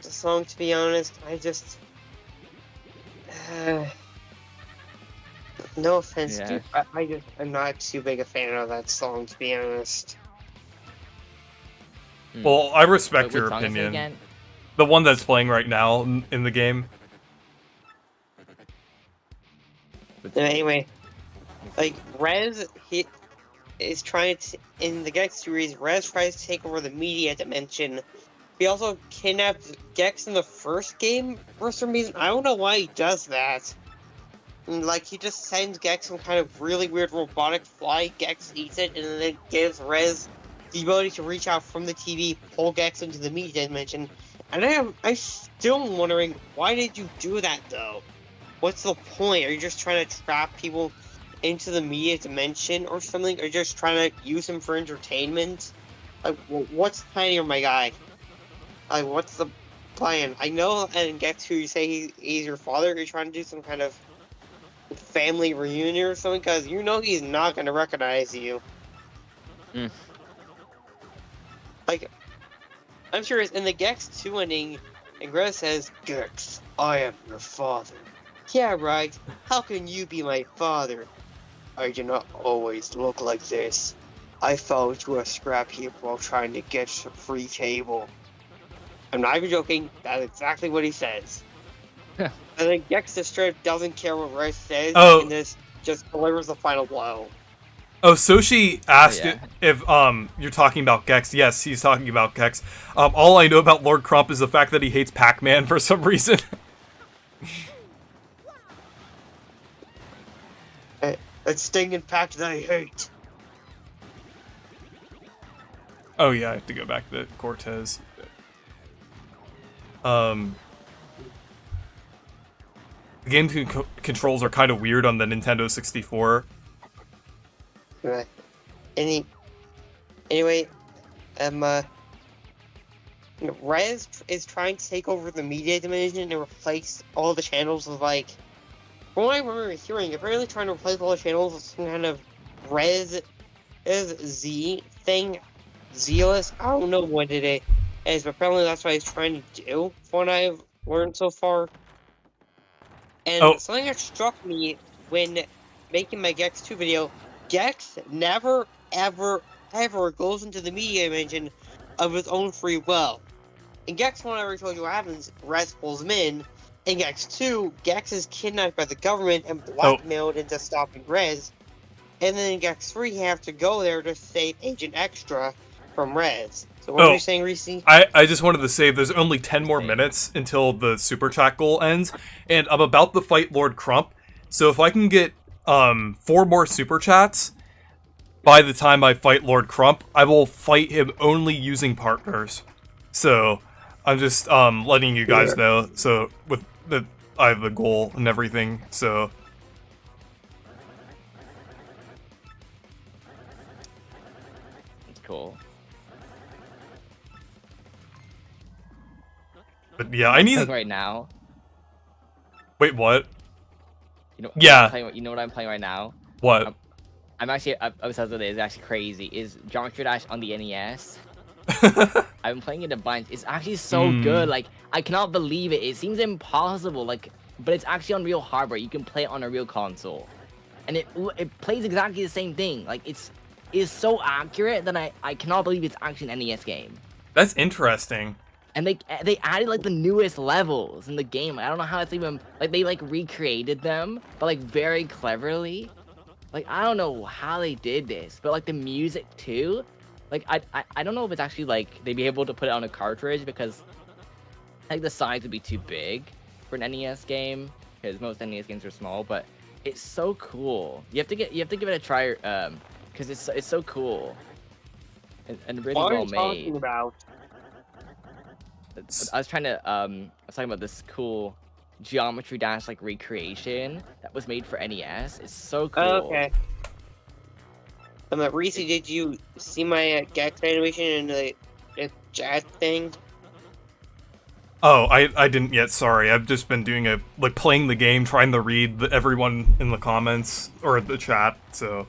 Speaker 2: song, to be honest. I just... no offense,
Speaker 3: Yeah.
Speaker 2: dude. I'm not too big a fan of that song, to be honest.
Speaker 1: Well, I respect
Speaker 3: What
Speaker 1: your
Speaker 3: song is it
Speaker 1: opinion.
Speaker 3: again?
Speaker 1: The one that's playing right now in the game.
Speaker 2: Anyway, like, Rez, he is trying to... In the Gex series, Rez tries to take over the media dimension. He also kidnapped Gex in the first game for some reason. I don't know why he does that. And, like, he just sends Gex some kind of really weird robotic fly. Gex eats it, and then it gives Rez the ability to reach out from the TV, pull Gex into the media dimension. And I'm still wondering, why did you do that, though? What's the point? Are you just trying to trap people into the media dimension or something? Are you just trying to use him for entertainment? Like, what's the plan here, my guy? Like, what's the plan? I know in Gex 2 you say he's your father. Are you trying to do some kind of family reunion or something? Because you know he's not going to recognize you. Like, I'm sure it's in the Gex 2 ending, and Greta says, Gex, I am your father. Yeah, right. How can you be my father? I do not always look like this. I fell into a scrap heap while trying to get a free table. I'm not even joking. That's exactly what he says. And then Gex just straight up doesn't care what Rice says, and this just delivers the final blow.
Speaker 1: Oh, Soshi asked if you're talking about Gex. Yes, he's talking about Gex. All I know about Lord Crump is the fact that he hates Pac-Man for some reason.
Speaker 2: That stinging pack that I hate.
Speaker 1: Oh yeah, I have to go back to Cortez. The game controls are kind of weird on the Nintendo 64.
Speaker 2: Right. Anyway, Rez is trying to take over the media division and replace all the channels with, like, from what I remember hearing, apparently trying to replace all the channels with some kind of Rez Z thing. Zealous? I don't know what it is, but apparently that's what he's trying to do, from what I've learned so far. And something that struck me when making my Gex 2 video, Gex never, ever, ever goes into the media dimension of his own free will. In Gex 1, I already told you what happens. Rez pulls him in. In Gex 2, Gex is kidnapped by the government and blackmailed into stopping Rez. And then in Gex 3, he has to go there to save Agent Extra from Rez. So what were you saying, Reese?
Speaker 1: I just wanted to say there's only 10 more minutes until the Super Chat goal ends, and I'm about to fight Lord Crump, so if I can get 4 more Super Chats by the time I fight Lord Crump, I will fight him only using partners. So, I'm just letting you guys know, so with the I have the goal and everything, so...
Speaker 3: That's cool.
Speaker 1: But yeah, I need
Speaker 3: right now.
Speaker 1: Wait, what?
Speaker 3: You know,
Speaker 1: yeah.
Speaker 3: You know what I'm playing right now?
Speaker 1: What?
Speaker 3: I'm actually obsessed with it. It's actually crazy. Is Geometry Dash on the NES? I've been playing it a bunch. It's actually so good. Like, I cannot believe it. It seems impossible. Like, but it's actually on real hardware. You can play it on a real console, and it plays exactly the same thing. Like, it's so accurate that I cannot believe it's actually an NES game.
Speaker 1: That's interesting.
Speaker 3: And they added like the newest levels in the game. I don't know how it's even like they like recreated them, but like very cleverly. Like, I don't know how they did this, but like the music too. Like, I don't know if it's actually like they'd be able to put it on a cartridge because like the size would be too big for an NES game because most NES games are small. But it's so cool. You have to give it a try because it's so cool and really
Speaker 2: What are
Speaker 3: well
Speaker 2: you talking
Speaker 3: made.
Speaker 2: about?
Speaker 3: I was trying to I was talking about this cool Geometry Dash like recreation that was made for NES. It's so cool.
Speaker 2: Okay. Reese, did you see my Gex animation in the chat thing?
Speaker 1: Oh, I didn't yet. Sorry, I've just been doing playing the game, trying to read everyone in the comments or the chat. So,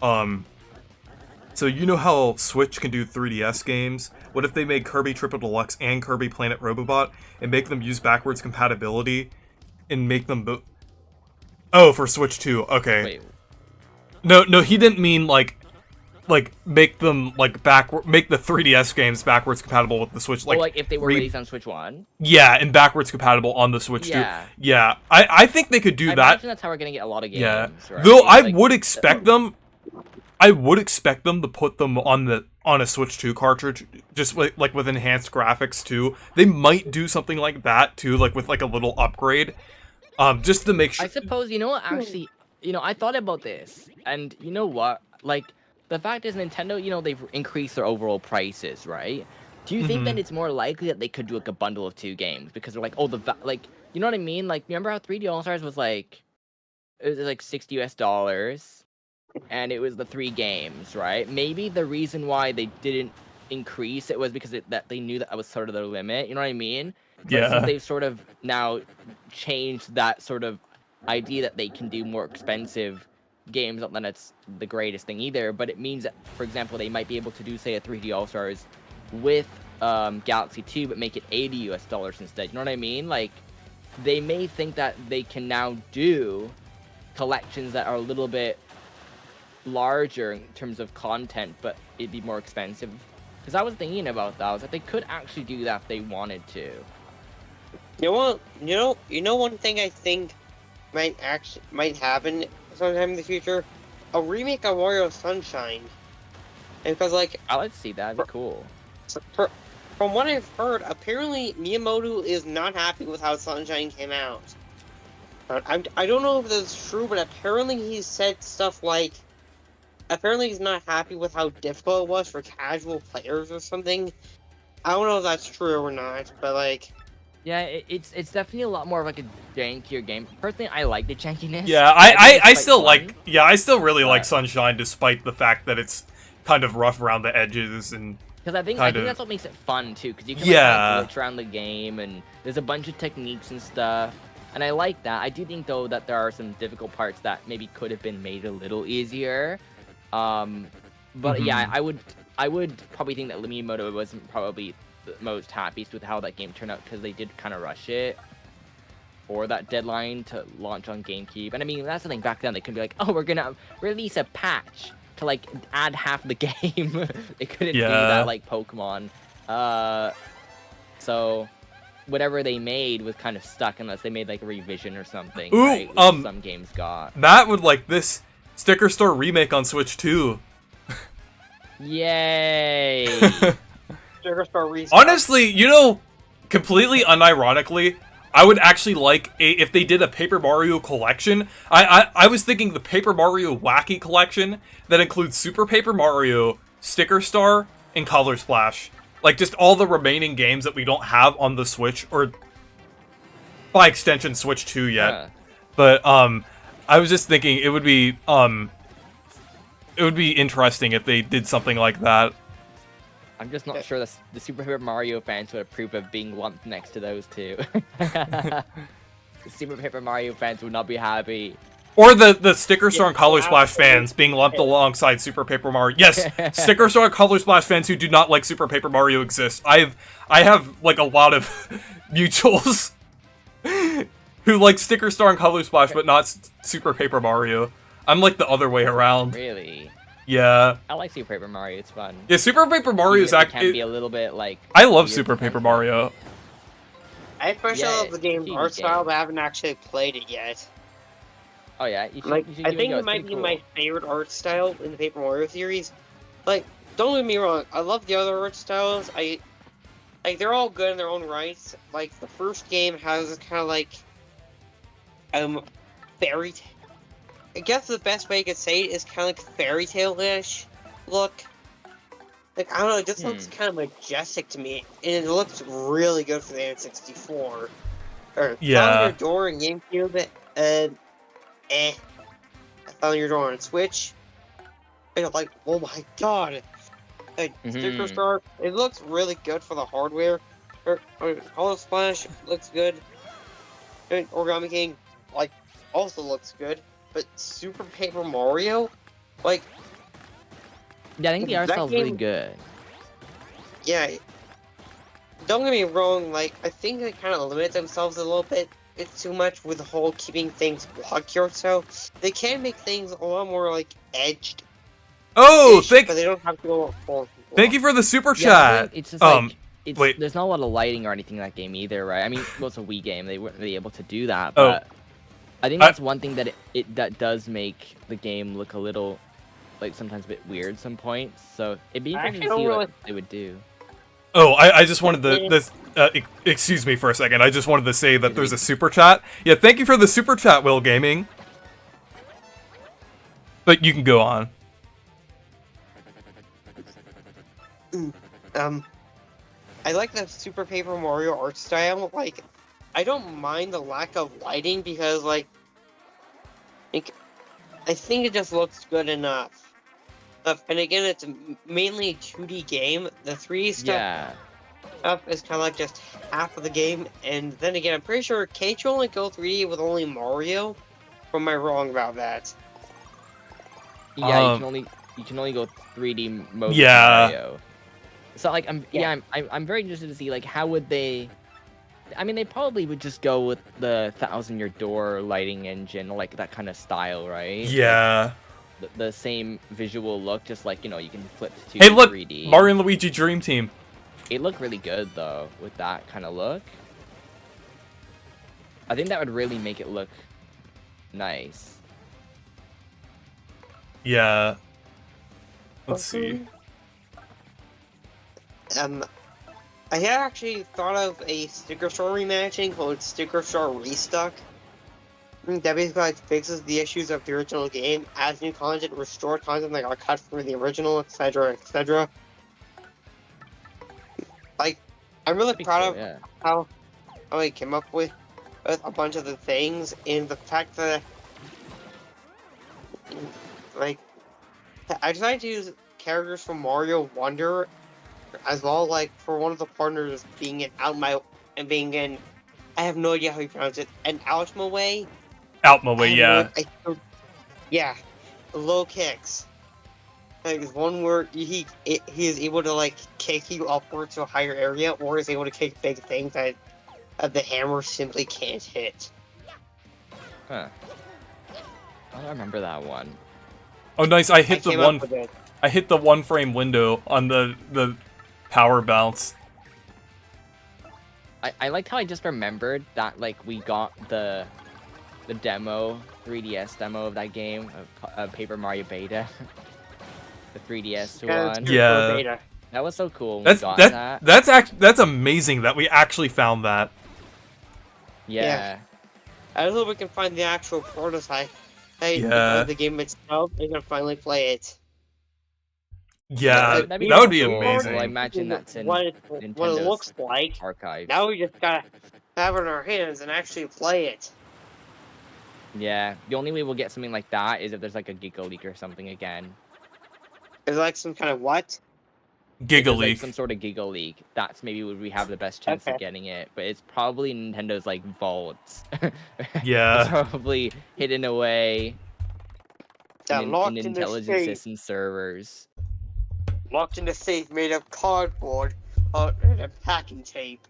Speaker 1: so you know how Switch can do 3DS games? What if they made Kirby Triple Deluxe and Kirby Planet Robobot and make them use backwards compatibility and make them Oh, for Switch 2. Okay.
Speaker 3: Wait.
Speaker 1: No, he didn't mean like make them like make the 3DS games backwards compatible with the Switch.
Speaker 3: Like if they were released on Switch 1?
Speaker 1: Yeah, and backwards compatible on the Switch 2.
Speaker 3: Yeah.
Speaker 1: Yeah. I think they could do
Speaker 3: I
Speaker 1: that.
Speaker 3: imagine that's how we're gonna get a lot of games.
Speaker 1: Yeah.
Speaker 3: Right?
Speaker 1: Though I
Speaker 3: Like,
Speaker 1: would expect them to put them on a Switch 2 cartridge, just like with enhanced graphics too. They might do something like that too, like with like a little upgrade, just to make sure.
Speaker 3: I suppose, you know what, actually, I thought about this, and you know what, like, the fact is Nintendo, they've increased their overall prices, right? Do you think that it's more likely that they could do like a bundle of 2 games because they're like, oh, you know what I mean? Like, remember how 3D All Stars was like, it was like $60 and it was the 3 games, right? Maybe the reason why they didn't increase it was because that they knew that was sort of their limit. You know what I mean? But
Speaker 1: Yeah.
Speaker 3: since they've sort of now changed that sort of idea that they can do more expensive games, not that it's the greatest thing either, but it means that, for example, they might be able to do, say, a 3D All Stars with Galaxy 2, but make it $80 instead. You know what I mean? Like, they may think that they can now do collections that are a little bit larger in terms of content, but it'd be more expensive. Because I was thinking about that. I was like, they could actually do that if they wanted to.
Speaker 2: You know what? You know one thing I think might happen sometime in the future? A remake of Mario Sunshine. Because like,
Speaker 3: I like to see that. That'd be cool.
Speaker 2: From what I've heard, apparently Miyamoto is not happy with how Sunshine came out. I don't know if that's true, but apparently he said stuff like, apparently he's not happy with how difficult it was for casual players or something. I don't know if that's true or not, but like...
Speaker 3: Yeah, it's definitely a lot more of like a jankier game. Personally, I like the jankiness.
Speaker 1: Yeah, I still like... Yeah, I still really like Sunshine, despite the fact that it's kind of rough around the edges and...
Speaker 3: Because I think that's what makes it fun, too. Because you can glitch around the game, and there's a bunch of techniques and stuff. And I like that. I do think, though, that there are some difficult parts that maybe could have been made a little easier. But yeah, I would probably think that Miyamoto wasn't probably the most happiest with how that game turned out, because they did kind of rush it for that deadline to launch on GameCube. And I mean, that's the thing, back then they could be like, oh, we're gonna release a patch to like add half the game. They couldn't do that like Pokemon. So whatever they made was kind of stuck unless they made like a revision or something.
Speaker 1: Ooh,
Speaker 3: right? Which some games got.
Speaker 1: Matt would like this Sticker Store remake on Switch 2.
Speaker 3: Yay!
Speaker 2: Sticker Store remake.
Speaker 1: Honestly, completely unironically, I would actually like if they did a Paper Mario collection. I was thinking the Paper Mario Wacky collection that includes Super Paper Mario, Sticker Star, and Color Splash. Like, just all the remaining games that we don't have on the Switch, or by extension Switch 2 yet.
Speaker 3: Yeah.
Speaker 1: But I was just thinking it would be interesting if they did something like that.
Speaker 3: I'm just not sure the Super Paper Mario fans would approve of being lumped next to those two. The Super Paper Mario fans would not be happy.
Speaker 1: Or the Sticker Store and
Speaker 2: It's
Speaker 1: Color Splash
Speaker 2: absolutely
Speaker 1: fans being lumped alongside Super Paper Mario. Yes, Sticker Store and Color Splash fans who do not like Super Paper Mario exist. I have like a lot of mutuals who like Sticker Star and Color Splash, but not Super Paper Mario. I'm like the other way around.
Speaker 3: Really?
Speaker 1: Yeah.
Speaker 3: I like Super Paper Mario. It's fun.
Speaker 1: Yeah, Super Paper Mario is
Speaker 3: It can
Speaker 1: actually.
Speaker 3: be a little bit like.
Speaker 1: I love
Speaker 3: weird
Speaker 1: Super Paper
Speaker 3: sometimes.
Speaker 1: Mario.
Speaker 2: I especially love the game's
Speaker 3: TV
Speaker 2: art style,
Speaker 3: game.
Speaker 2: but I haven't actually played it yet.
Speaker 3: Oh yeah, you should,
Speaker 2: Like,
Speaker 3: you should
Speaker 2: I
Speaker 3: give
Speaker 2: think
Speaker 3: it a go.
Speaker 2: it
Speaker 3: It's
Speaker 2: might
Speaker 3: pretty
Speaker 2: be
Speaker 3: cool.
Speaker 2: my favorite art style in the Paper Mario series. Like, don't get me wrong, I love the other art styles. Like, they're all good in their own rights. Like, the first game has kind of like, fairy tale. I guess the best way I could say it is kind of like fairy tale-ish look. Like, I don't know, it just looks kind of majestic to me, and it looks really good for the N64. Or
Speaker 1: Yeah.
Speaker 2: Found Your Door in GameCube, and I Found Your Door on Switch. And I'm like, oh my god! Like, Sticker Star, it looks really good for the hardware. Color Splash looks good. And Origami King, like, also looks good. But Super Paper Mario, like,
Speaker 3: Yeah, I think the art
Speaker 2: that
Speaker 3: style's really
Speaker 2: game-
Speaker 3: good.
Speaker 2: yeah. Don't get me wrong, like, I think they kind of limit themselves a little bit. It's too much with the whole keeping things blocky or so. They can make things a lot more, like, edged.
Speaker 1: Oh,
Speaker 2: But they don't have to go full.
Speaker 1: thank you for the super
Speaker 3: Yeah, I
Speaker 1: chat.
Speaker 3: think it's just like
Speaker 1: wait.
Speaker 3: there's not a lot of lighting or anything in that game either, right? I mean, well, it's a Wii game; they weren't really able to do that.
Speaker 1: Oh.
Speaker 3: But I think that's one thing that that does make the game look a little, like sometimes a bit weird some points. So it'd be interesting to see what they would do.
Speaker 1: Oh, I just wanted to excuse me for a second. I just wanted to say that there's a super chat. Yeah, thank you for the super chat, Will Gaming. But you can go on.
Speaker 2: I like the Super Paper Mario art style. Like, I don't mind the lack of lighting because, like, I think it just looks good enough. And again, it's mainly a 2D game. The 3D stuff is kind of like just half of the game. And then again, I'm pretty sure can't you only go 3D with only Mario? Or am I wrong about that?
Speaker 3: Yeah, you can only go 3D mode with
Speaker 1: Yeah.
Speaker 3: Mario. So like I'm very interested to see like how would they. I mean, they probably would just go with the 1,000-year door lighting engine, like that kind of style, right?
Speaker 1: Yeah.
Speaker 3: Like, the same visual look, just like, you know, you can flip to 2D,
Speaker 1: Hey, look,
Speaker 3: 3D.
Speaker 1: Mario and Luigi Dream Team.
Speaker 3: It looked really good though with that kind of look. I think that would really make it look nice.
Speaker 1: Yeah. Let's see.
Speaker 2: I had actually thought of a Sticker Star reimagining called Sticker Star Restuck. That basically like fixes the issues of the original game, adds new content, restored content that got cut from the original, etc., etc. Like, I'm really proud of how I came up with a bunch of the things, and the fact that, like, I decided to use characters from Mario Wonder as well, like, for one of the partners being in I have no idea how you pronounce it, an Outmaway?
Speaker 1: Outmaway, yeah.
Speaker 2: Yeah, low kicks. Like, there's one where he is able to, like, kick you upward to a higher area, or is able to kick big things that the hammer simply can't hit.
Speaker 3: Huh. I don't remember that one.
Speaker 1: Oh, nice! I hit the 1 frame window on the power bounce.
Speaker 3: I liked how I just remembered that like we got the demo, 3DS demo of that game of Paper Mario Beta, the 3DS one.
Speaker 1: Yeah,
Speaker 3: that was so cool. When we got that.
Speaker 1: That's amazing that we actually found that.
Speaker 3: Yeah.
Speaker 2: I hope we can find the actual prototype. The game itself, we can finally play it.
Speaker 1: Yeah, that would be amazing.
Speaker 3: Well, I imagine that's in
Speaker 2: what it looks
Speaker 3: Nintendo's
Speaker 2: like.
Speaker 3: archives.
Speaker 2: Now we just gotta have it in our hands and actually play it.
Speaker 3: Yeah, the only way we'll get something like that is if there's like a Giga leak or something again.
Speaker 2: Is like some kind of what?
Speaker 3: If there's, like,
Speaker 1: Leak.
Speaker 3: some sort of Giga Leak, that's maybe where we have the best chance of getting it. But it's probably Nintendo's like vaults.
Speaker 1: Yeah.
Speaker 3: It's probably hidden away in
Speaker 2: Locked in the
Speaker 3: intelligent
Speaker 2: safe.
Speaker 3: system servers.
Speaker 2: Locked in a safe made of cardboard and a packing tape.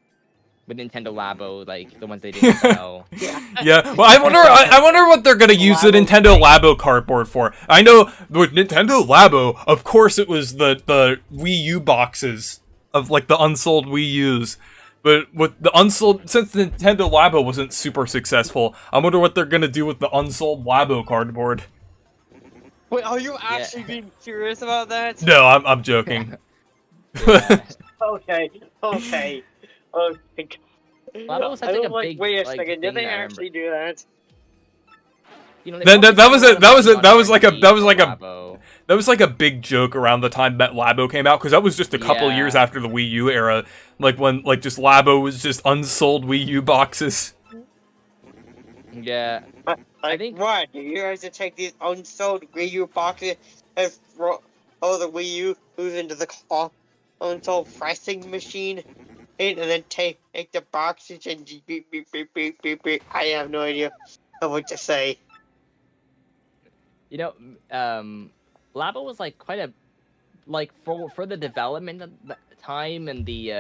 Speaker 3: With Nintendo Labo, like the ones they didn't sell.
Speaker 1: Yeah. Well, I wonder what they're gonna use the Nintendo Labo cardboard for. I know with Nintendo Labo, of course, it was the Wii U boxes of like the unsold Wii U's. But with the unsold, since the Nintendo Labo wasn't super successful, I wonder what they're gonna do with the unsold Labo cardboard.
Speaker 2: Wait, are you actually being serious about that?
Speaker 1: No, I'm joking.
Speaker 2: Okay.
Speaker 3: Labo was such,
Speaker 2: I
Speaker 3: like,
Speaker 2: don't
Speaker 3: a big,
Speaker 2: wait a
Speaker 3: like,
Speaker 2: second, did
Speaker 3: thing
Speaker 2: they
Speaker 3: that I
Speaker 2: actually do that?
Speaker 3: You know, they
Speaker 1: That
Speaker 3: probably
Speaker 1: was
Speaker 3: spent a lot of money on R&D for Labo.
Speaker 1: that was like a big joke around the time that Labo came out, because that was just a couple
Speaker 3: Yeah.
Speaker 1: years after the Wii U era, like when like just Labo was just unsold Wii U boxes.
Speaker 3: Yeah. I think
Speaker 2: What? You guys to take these unsold Wii U boxes and throw the Wii U into the unsold pressing machine, and then take the boxes and beep beep beep beep beep beep. I have no idea what to say.
Speaker 3: you know, Labo was like quite a like for the development of the time and the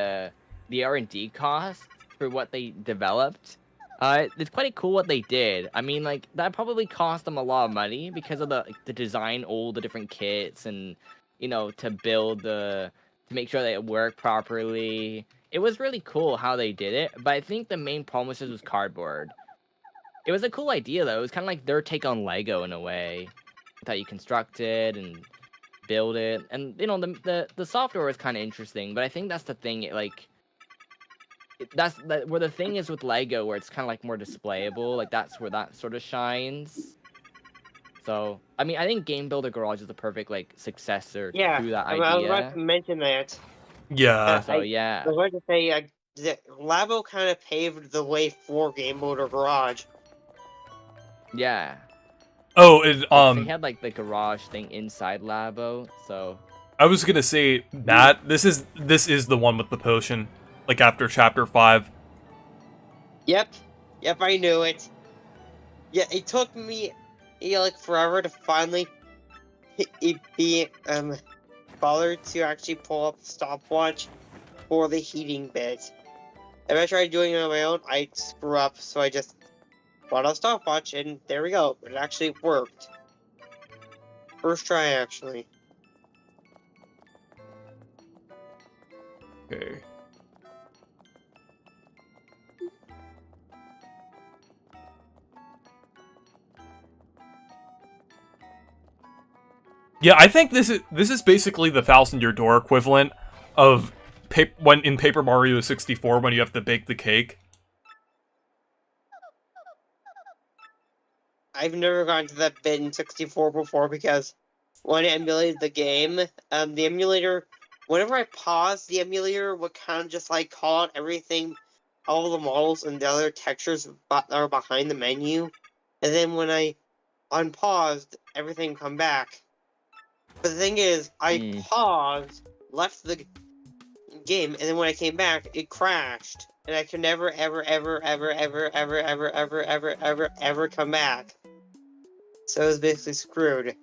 Speaker 3: R&D cost for what they developed. It's quite cool what they did. I mean, like that probably cost them a lot of money because of the design, all the different kits, and you know, to build to make sure that it worked properly. It was really cool how they did it, but I think the main problem was cardboard. It was a cool idea though. It was kind of like their take on Lego in a way, that you constructed and build it, and you know the software was kind of interesting. But I think that's the thing. That's where the thing is with Lego, where it's kind of like more displayable. Like that's where that sort of shines. So I mean, I think Game Builder Garage is the perfect like successor to that idea.
Speaker 2: I was about to mention that.
Speaker 1: Yeah.
Speaker 3: So yeah.
Speaker 2: I was about to say that Labo kind of paved the way for Game Builder Garage.
Speaker 3: Yeah.
Speaker 1: Oh,
Speaker 3: They had like the garage thing inside Labo, so
Speaker 1: I was gonna say that this is the one with the potion, like after chapter 5.
Speaker 2: Yep, I knew it. Yeah, it took me like forever to finally be bothered to actually pull up the stopwatch for the heating bit. If I tried doing it on my own, I'd screw up, so I just bought a stopwatch, and there we go. It actually worked. First try, actually.
Speaker 1: Okay. Yeah, I think this is basically the 1,000-year door equivalent of when in Paper Mario 64 when you have to bake the cake.
Speaker 2: I've never gotten to that bit in 64 before because when I emulated the game, the emulator, whenever I paused, the emulator would kind of just like call out everything, all the models and the other textures that are behind the menu, and then when I unpaused, everything would come back. But the thing is, I paused, left the game, and then when I came back, it crashed, and I could never, ever come back. So it was basically screwed.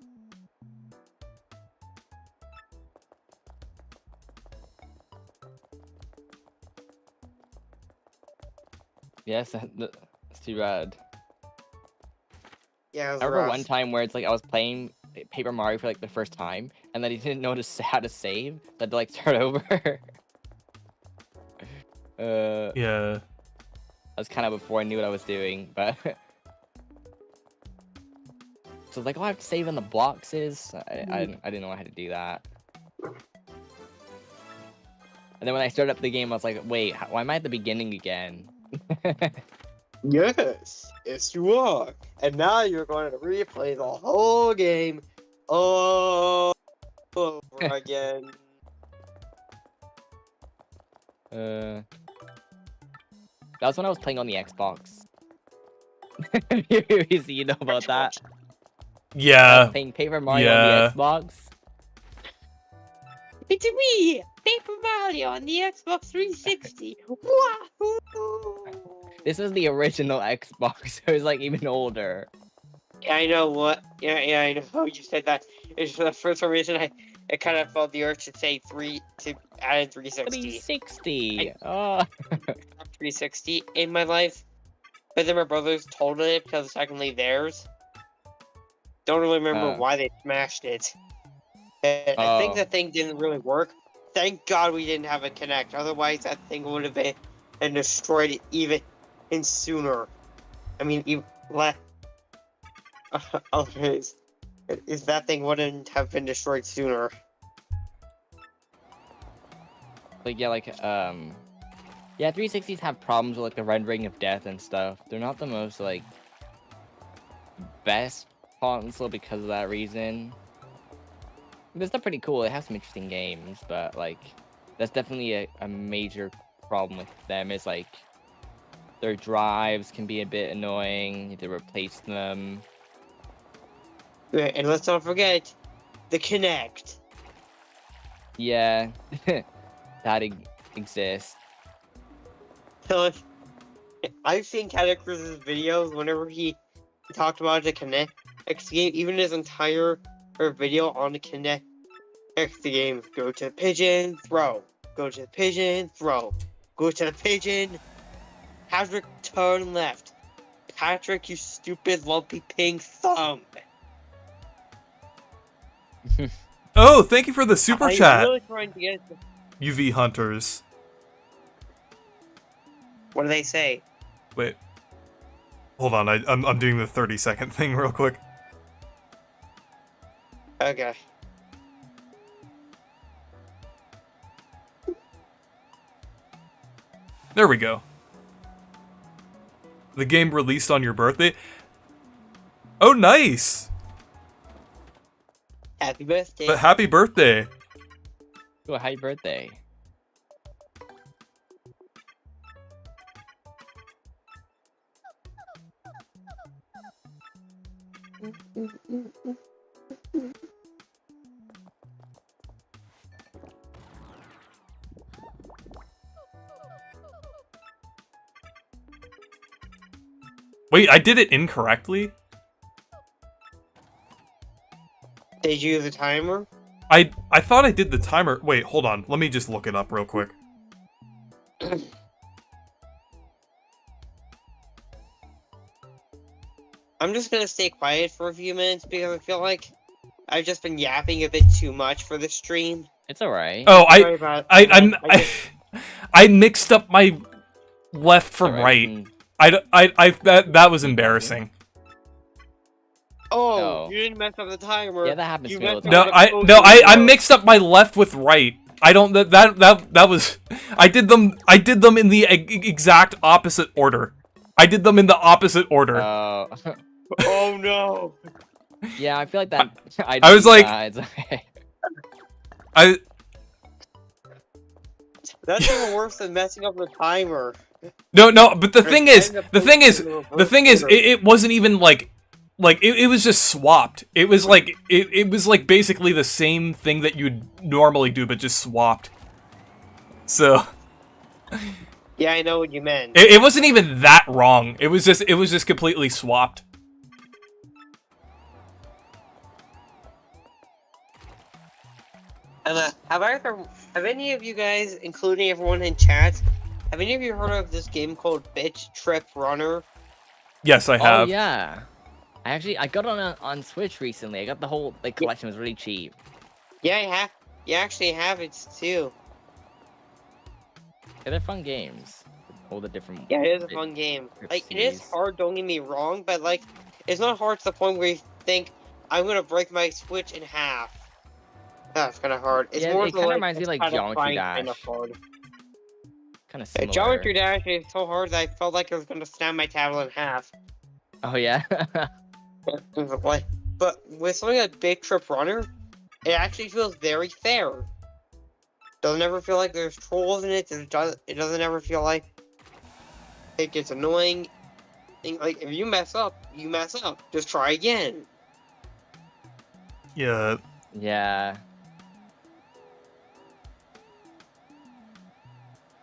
Speaker 3: yes, that's too bad.
Speaker 2: Yeah, it was
Speaker 3: I remember
Speaker 2: rough.
Speaker 3: one time where it's like I was playing Paper Mario for like the first time, and then I didn't know how to save, so I had to like start over.
Speaker 1: Yeah.
Speaker 3: That's kind of before I knew what I was doing, but so it's like, oh, I have to save in the boxes. I didn't know how to do that. And then when I started up the game, I was like, wait, why am I at the beginning again?
Speaker 2: Yes, you are. And now you're going to replay the whole game over again.
Speaker 3: That was when I was playing on the Xbox. You know about that? I
Speaker 1: Yeah.
Speaker 3: was playing Paper Mario on the Xbox.
Speaker 2: It's me, Paper Mario on the Xbox 360. Wahoo!
Speaker 3: This was the original Xbox, so it was like even older.
Speaker 2: Yeah, I know what. Yeah, I know you said that. It's for some reason I kind of felt the urge to say to add in 360.
Speaker 3: 360. Oh.
Speaker 2: 360 in my life, but then my brothers told it because it's technically theirs. Don't really remember why they smashed it. But I think the thing didn't really work. Thank God we didn't have a Kinect. Otherwise, that thing would have been destroyed even sooner. I mean, even less. Is that thing wouldn't have been destroyed sooner.
Speaker 3: Like yeah, like yeah, 360s have problems with like the rendering of death and stuff. They're not the most like best console because of that reason. They're still pretty cool. It has some interesting games, but like that's definitely a major problem with them. Is like their drives can be a bit annoying. You have to replace them.
Speaker 2: And let's not forget the Kinect.
Speaker 3: Yeah, that exists.
Speaker 2: I've seen Cataclysm's videos whenever he talked about the Kinect game, even his entire video on the Kinect game. Go to the pigeon, throw. Go to the pigeon, throw. Go to the pigeon. Patrick, turn left. Patrick, you stupid lumpy pink thumb.
Speaker 1: Oh, thank you for the super chat.
Speaker 2: Really trying to get
Speaker 1: UV Hunters.
Speaker 2: What do they say?
Speaker 1: Wait. Hold on, I'm doing the 30-second thing real quick.
Speaker 2: Okay.
Speaker 1: There we go. The game released on your birthday? Oh, nice!
Speaker 2: Happy birthday.
Speaker 1: But happy birthday.
Speaker 3: Oh, happy birthday.
Speaker 1: Wait, I did it incorrectly?
Speaker 2: Did you use a timer?
Speaker 1: I thought I did the timer. Wait, hold on. Let me just look it up real quick.
Speaker 2: I'm just gonna stay quiet for a few minutes because I feel like I've just been yapping a bit too much for the stream.
Speaker 3: It's alright.
Speaker 1: Oh,
Speaker 2: I
Speaker 1: I mixed up my left from right. That was embarrassing.
Speaker 2: Oh, you didn't mess up the timer.
Speaker 3: Yeah, that happens to me all the
Speaker 1: No,
Speaker 3: time.
Speaker 1: I mixed up my left with right. I don't that was I did them in the exact opposite order. I did them in the opposite order.
Speaker 2: Oh no.
Speaker 3: Yeah, I feel like that.
Speaker 1: I was like,
Speaker 3: it's okay.
Speaker 2: That's even worse than messing up the timer.
Speaker 1: No, but the thing is, it wasn't even like it was just swapped. It was like it was like basically the same thing that you'd normally do, but just swapped. So.
Speaker 2: Yeah, I know what you meant.
Speaker 1: It wasn't even that wrong. It was just completely swapped.
Speaker 2: And have any of you guys, including everyone in chat, have any of you heard of this game called Bitch Trip Runner?
Speaker 1: Yes, I have.
Speaker 3: Oh yeah, I got it on Switch recently. I got the whole collection. It was really cheap.
Speaker 2: Yeah, I have. You actually have it too.
Speaker 3: Yeah, they're fun games. All the different.
Speaker 2: Yeah, it is a fun game. Like, it is hard, don't get me wrong, but like, it's not hard to the point where you think, I'm gonna break my Switch in half. That's kind of hard. It's more
Speaker 3: it kind of reminds me of like Geometry Dash. Kind of similar.
Speaker 2: Geometry Dash is so hard that I felt like I was gonna snap my tablet in half.
Speaker 3: Oh yeah.
Speaker 2: But with something like Big Trip Runner, it actually feels very fair. Doesn't ever feel like there's trolls in it. It doesn't ever feel like it gets annoying. Like, if you mess up, you mess up. Just try again.
Speaker 1: Yeah.
Speaker 3: Yeah.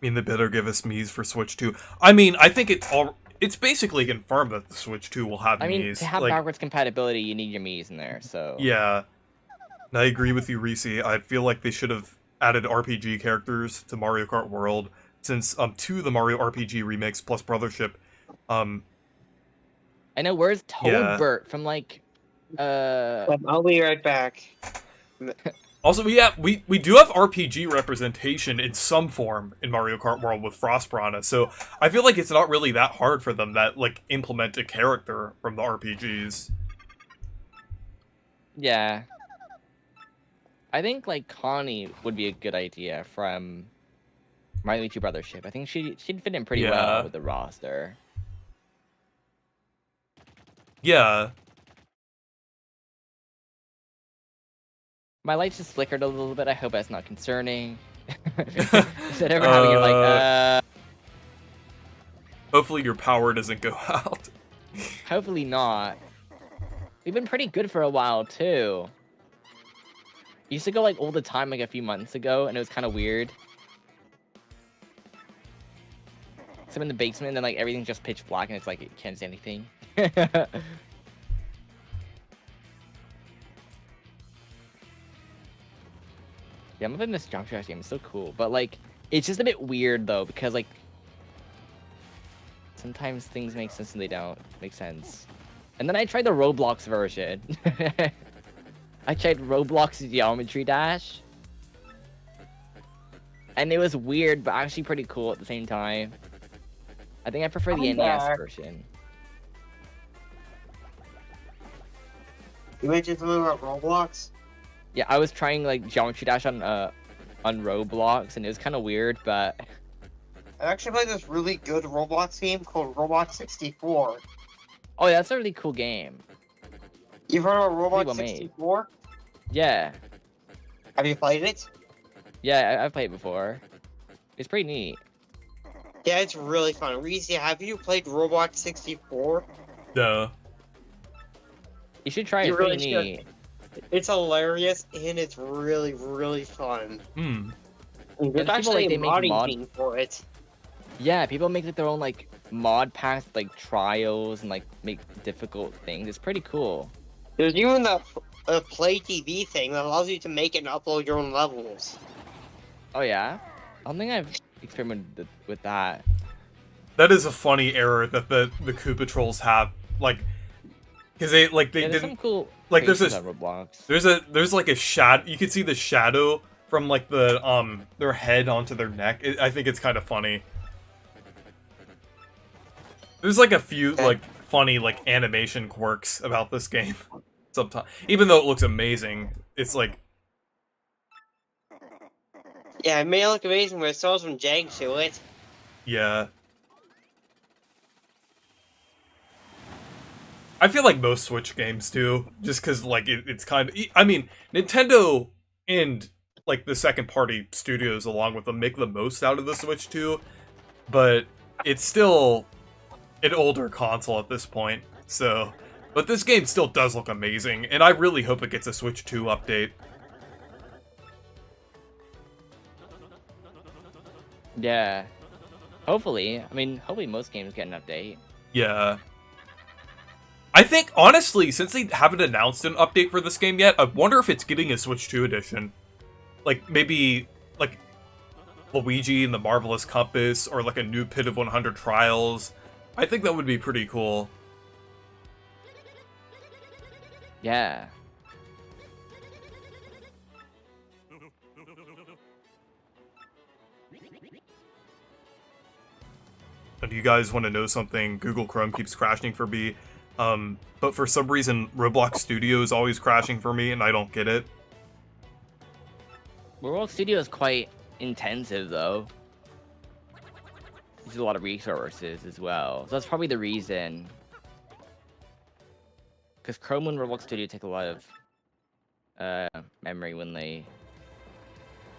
Speaker 1: mean, they better give us Mii's for Switch 2. I mean, I think it's basically confirmed that the Switch 2 will have
Speaker 3: I mean,
Speaker 1: Mii's.
Speaker 3: to have
Speaker 1: Like,
Speaker 3: backwards compatibility, you need your Mii's in there, so...
Speaker 1: yeah. And I agree with you, Reese. I feel like they should have added RPG characters to Mario Kart World, since, two of the Mario RPG remakes plus Brothership,
Speaker 3: I know, where's
Speaker 1: Yeah.
Speaker 3: Toadbert from, like,
Speaker 2: I'll be right back.
Speaker 1: Also, we do have RPG representation in some form in Mario Kart World with Frost Piranha, so I feel like it's not really that hard for them that, like, implement a character from the RPGs.
Speaker 3: Yeah. I think, like, Connie would be a good idea from My Luigi Brothership. I think she'd fit in pretty
Speaker 1: Yeah.
Speaker 3: well with the roster.
Speaker 1: Yeah.
Speaker 3: My lights just flickered a little bit. I hope that's not concerning. Instead of having it like,
Speaker 1: Hopefully your power doesn't go out.
Speaker 3: Hopefully not. We've been pretty good for a while, too. Used to go, like, all the time, like, a few months ago, and it was kind of weird. So I'm in the basement, and then, like, everything's just pitch black, and it's like, it can't see anything. Yeah, I'm loving this Jump Trash game. It's so cool. But, like, it's just a bit weird, though, because, like, sometimes things make sense and they don't make sense. And then I tried the Roblox version. I tried Roblox Geometry Dash. And it was weird, but actually pretty cool at the same time. I think I prefer the NES version.
Speaker 2: You mentioned something about Roblox?
Speaker 3: Yeah, I was trying, like, Geometry Dash on Roblox, and it was kind of weird, but...
Speaker 2: I actually played this really good Roblox game called Roblox 64.
Speaker 3: Oh, yeah, that's a really cool game.
Speaker 2: You've heard of
Speaker 3: Pretty
Speaker 2: Roblox
Speaker 3: well made.
Speaker 2: 64?
Speaker 3: Yeah.
Speaker 2: Have you played it?
Speaker 3: Yeah, I've played it before. It's pretty neat.
Speaker 2: Yeah, it's really fun. Reese, have you played Roblox 64?
Speaker 1: Duh.
Speaker 3: You should try it.
Speaker 2: You
Speaker 3: It's
Speaker 2: really
Speaker 3: pretty
Speaker 2: should.
Speaker 3: neat.
Speaker 2: It's hilarious, and it's really, really fun.
Speaker 1: Hmm.
Speaker 2: There's
Speaker 3: people,
Speaker 2: actually
Speaker 3: like, they
Speaker 2: a
Speaker 3: make
Speaker 2: modding
Speaker 3: mod-
Speaker 2: thing for it.
Speaker 3: Yeah, people make, like, their own, like, mod packs, like, trials, and, like, make difficult things. It's pretty cool.
Speaker 2: There's even a Play TV thing that allows you to make and upload your own levels.
Speaker 3: Oh, yeah? I don't think I've experimented with that.
Speaker 1: That is a funny error that the Koopa Trolls have, like, because they
Speaker 3: Yeah, there's
Speaker 1: didn't
Speaker 3: some cool
Speaker 1: like, there's
Speaker 3: faces
Speaker 1: this-
Speaker 3: on Roblox.
Speaker 1: there's like a shadow. You can see the shadow from, like, the their head onto their neck. I think it's kind of funny. There's, like, a few, like, funny, like, animation quirks about this game. Sometimes, even though it looks amazing, it's like,
Speaker 2: Yeah, it may look amazing, but it still has some jank to it.
Speaker 1: yeah. I feel like most Switch games do, just because, like, it's kind of... I mean, Nintendo and, like, the second-party studios along with them make the most out of the Switch 2, but it's still an older console at this point, so... But this game still does look amazing, and I really hope it gets a Switch 2 update.
Speaker 3: Yeah. Hopefully. I mean, hopefully most games get an update.
Speaker 1: Yeah. I think, honestly, since they haven't announced an update for this game yet, I wonder if it's getting a Switch 2 edition. Like, maybe, like, Luigi and the Marvelous Compass, or, like, a new Pit of 100 Trials. I think that would be pretty cool.
Speaker 3: Yeah.
Speaker 1: And do you guys want to know something? Google Chrome keeps crashing for me. But for some reason, Roblox Studio is always crashing for me, and I don't get it.
Speaker 3: World Studio is quite intensive, though. Uses a lot of resources as well. So that's probably the reason. Because Chrome and Roblox Studio take a lot of memory when they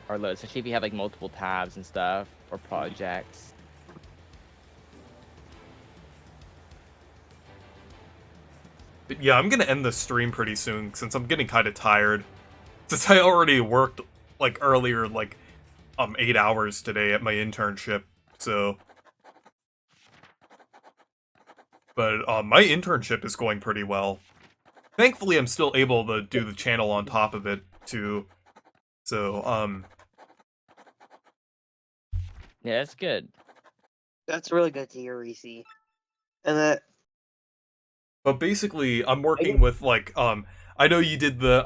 Speaker 3: are loaded, especially if you have like multiple tabs and stuff or projects.
Speaker 1: But yeah, I'm gonna end the stream pretty soon since I'm getting kind of tired. Since I already worked like earlier, like 8 hours today at my internship, so. But my internship is going pretty well. Thankfully, I'm still able to do the channel on top of it too. So
Speaker 3: Yeah, that's good.
Speaker 2: That's really good to hear, Reese. And that.
Speaker 1: But basically, I'm working with like I know you did the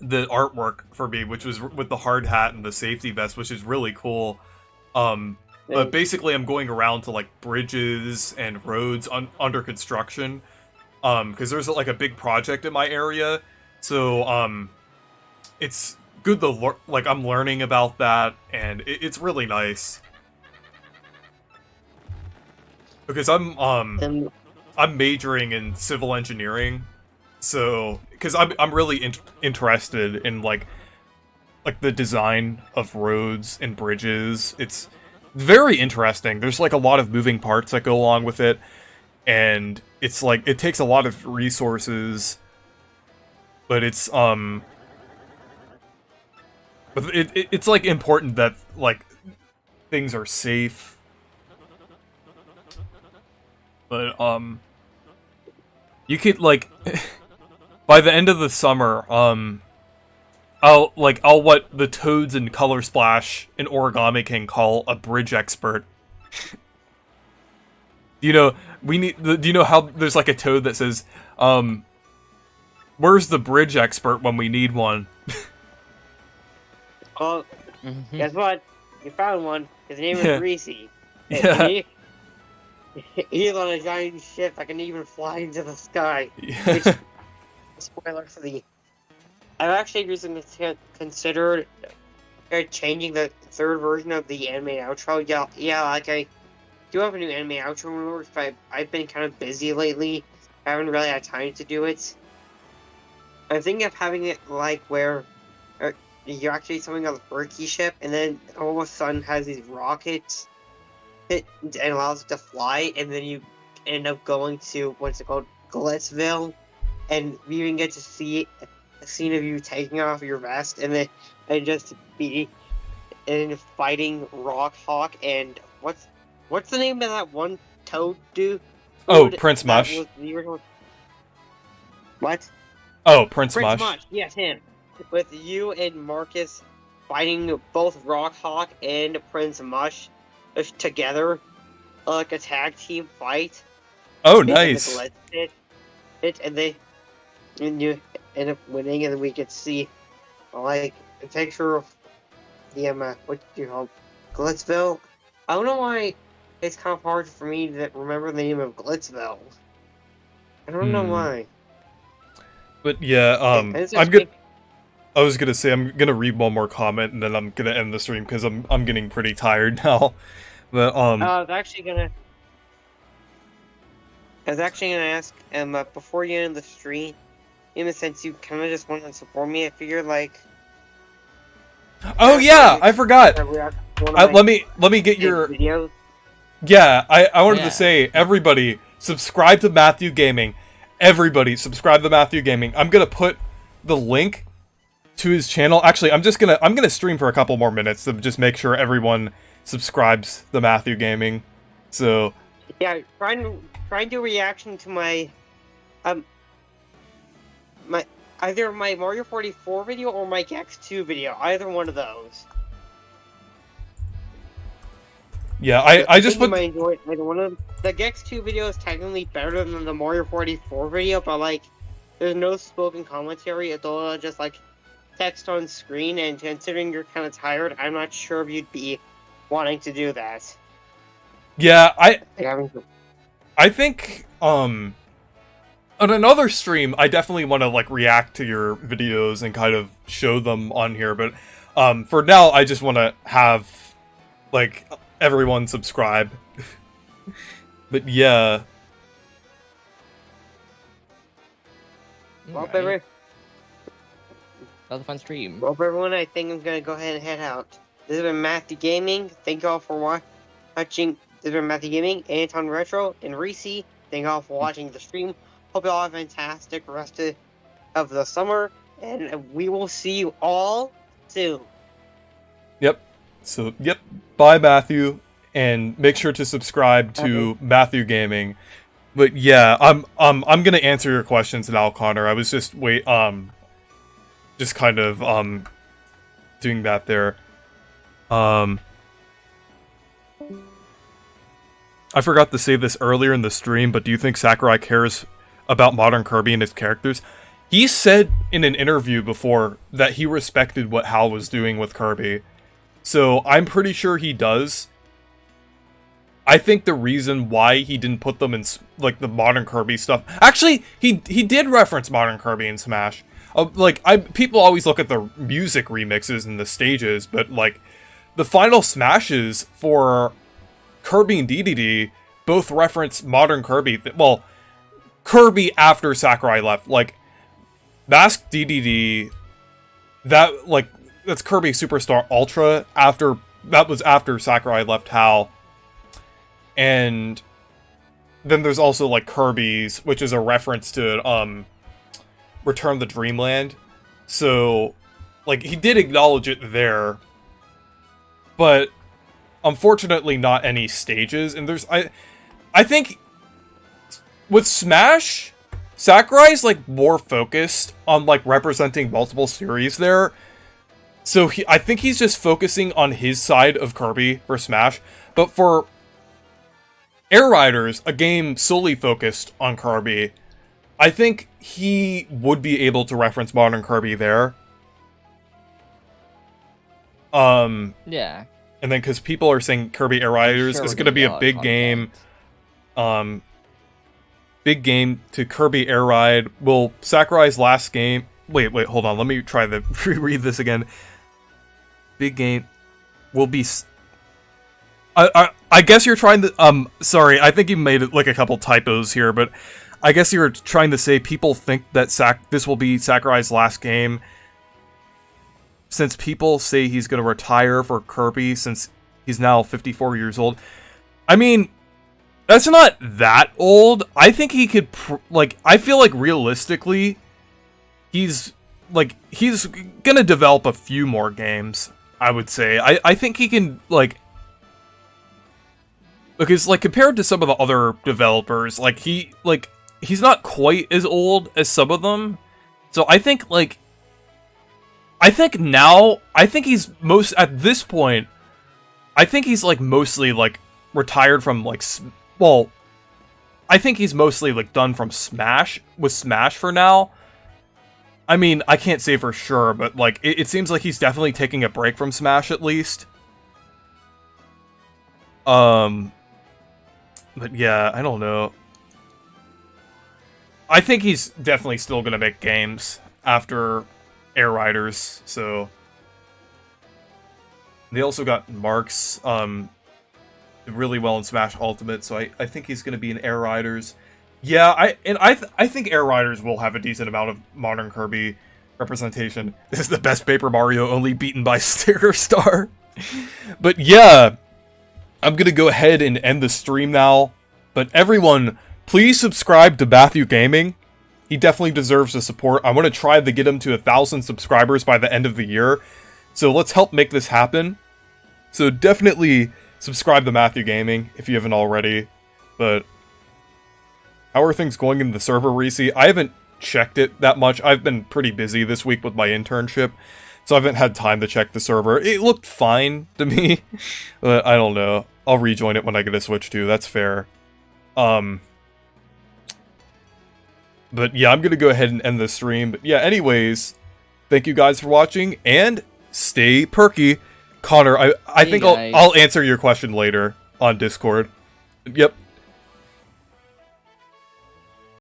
Speaker 1: artwork for me, which was with the hard hat and the safety vest, which is really cool. But basically, I'm going around to like bridges and roads under construction, because there's like a big project in my area, so it's good to like I'm learning about that, and it's really nice because I'm majoring in civil engineering, so because I'm really interested in like the design of roads and bridges. It's very interesting. There's like a lot of moving parts that go along with it, and it's like it takes a lot of resources, but it's it's like important that like things are safe. But you could like by the end of the summer, I'll what the Toads and Color Splash and Origami King call a bridge expert. You know, do you know how there's like a toad that says, where's the bridge expert when we need one?
Speaker 2: Oh, guess what? You found one. His name is Reese.
Speaker 1: Yeah.
Speaker 2: He's on a giant ship that can even fly into the sky.
Speaker 1: Yeah.
Speaker 2: Which, spoiler for the... I've actually recently considered changing the third version of the anime outro. Yeah, like I do have a new anime outro, but I've been kind of busy lately. I haven't really had time to do it. I'm thinking of having it like where you're actually something on the Berkey ship, and then all of a sudden has these rockets and allows it to fly, and then you end up going to, what's it called, Glitzville, and you even get to see a scene of you taking off your vest, and then just be fighting Rockhawk and what's the name of that one toad dude?
Speaker 1: Oh, Prince Mush.
Speaker 2: Was the original... What?
Speaker 1: Oh, Prince
Speaker 2: Mush.
Speaker 1: Mush.
Speaker 2: Yes, him. With you and Marcus fighting both Rockhawk and Prince Mush together, like a tag team fight.
Speaker 1: Oh, nice.
Speaker 2: And you end up winning, and then we could see like a picture of the what do you call Glitzville. I don't know why it's kind of hard for me to remember the name of Glitzville. I don't know why.
Speaker 1: But yeah, I'm good. I was gonna say I'm gonna read one more comment and then I'm gonna end the stream because I'm getting pretty tired now. But
Speaker 2: I was actually gonna ask before you end the stream, in a sense you kind of just want to support me. I figured like.
Speaker 1: Oh yeah, I forgot. Let me get your
Speaker 2: videos.
Speaker 1: Yeah, I wanted to say, everybody subscribe to Matthew Gaming. Everybody subscribe to Matthew Gaming. I'm gonna put the link to his channel. Actually, I'm gonna stream for a couple more minutes to just make sure everyone subscribes to Matthew Gaming. So
Speaker 2: yeah, try and do a reaction to my either my Mario 44 video or my Gex2 video. Either one of those.
Speaker 1: Yeah, I just put.
Speaker 2: You might enjoy it. Either one of them. The Gex2 video is technically better than the Mario 44 video, but like, there's no spoken commentary. It's all just like text on screen. And considering you're kind of tired, I'm not sure if you'd be wanting to do that.
Speaker 1: Yeah, I think on another stream, I definitely want to like react to your videos and kind of show them on here. But for now, I just want to have like everyone subscribe. But yeah.
Speaker 2: Well, that
Speaker 3: was a fun stream.
Speaker 2: Well, everyone, I think I'm gonna go ahead and head out. This has been Matthew Gaming. Thank you all for watching. This has been Matthew Gaming, Anton Retro, and Reese. Thank you all for watching the stream. Hope you all have a fantastic rest of the summer, and we will see you all soon.
Speaker 1: Yep. So, yep. Bye, Matthew. And make sure to subscribe to Matthew Gaming. But yeah, I'm gonna answer your questions now, Connor. I was just just kind of doing that there. I forgot to say this earlier in the stream, but do you think Sakurai cares about modern Kirby and his characters? He said in an interview before that he respected what Hal was doing with Kirby. So I'm pretty sure he does. I think the reason why he didn't put them in, like, the modern Kirby stuff... Actually, he did reference modern Kirby in Smash. People always look at the music remixes and the stages, but, like, the final Smashes for Kirby and DDD both reference modern Kirby. Well, Kirby after Sakurai left. Like, Mask DDD, that's Kirby Superstar Ultra that was after Sakurai left Hal. And then there's also, like, Kirby's, which is a reference to, Return to Dreamland. So, like, he did acknowledge it there. But, unfortunately, not any stages. And I think, with Smash, Sakurai's, like, more focused on, like, representing multiple series there. So, I think he's just focusing on his side of Kirby for Smash. But for Air Riders, a game solely focused on Kirby, I think he would be able to reference modern Kirby there.
Speaker 3: Yeah.
Speaker 1: And then, because people are saying Kirby Air Riders is going to be a big game. Big game to Kirby Air Ride. Will Sakurai's last game... Wait, hold on. Let me try to reread this again. Big game will be... I guess you're trying to... sorry, I think you made it, like, a couple typos here, but I guess you were trying to say people think that this will be Sakurai's last game, since people say he's going to retire for Kirby since he's now 54 years old. I mean, that's not that old. I think he could... I feel like realistically, he's going to develop a few more games, I would say. I think he can, like... Because, like, compared to some of the other developers, he's not quite as old as some of them. So I think, he's at this point, I think he's, mostly, retired from, I think he's mostly, done from Smash, with Smash for now. I mean, I can't say for sure, but, it seems like he's definitely taking a break from Smash, at least. But yeah, I don't know. I think he's definitely still gonna make games after Air Riders, so... They also got Marks, really well in Smash Ultimate, so I think he's gonna be in Air Riders. Yeah, I think Air Riders will have a decent amount of modern Kirby representation. This is the best Paper Mario, only beaten by Sticker Star. But yeah... I'm gonna go ahead and end the stream now, but everyone, please subscribe to Matthew Gaming. He definitely deserves the support. I want to try to get him to 1,000 subscribers by the end of the year, so let's help make this happen. So definitely subscribe to Matthew Gaming if you haven't already. But how are things going in the server, Reese? I haven't checked it that much. I've been pretty busy this week with my internship, so I haven't had time to check the server. It looked fine to me, but I don't know. I'll rejoin it when I get a Switch too, that's fair. But yeah, I'm gonna go ahead and end the stream. But yeah, anyways, thank you guys for watching, and stay perky. Connor, I think I'll answer your question later on Discord. Yep.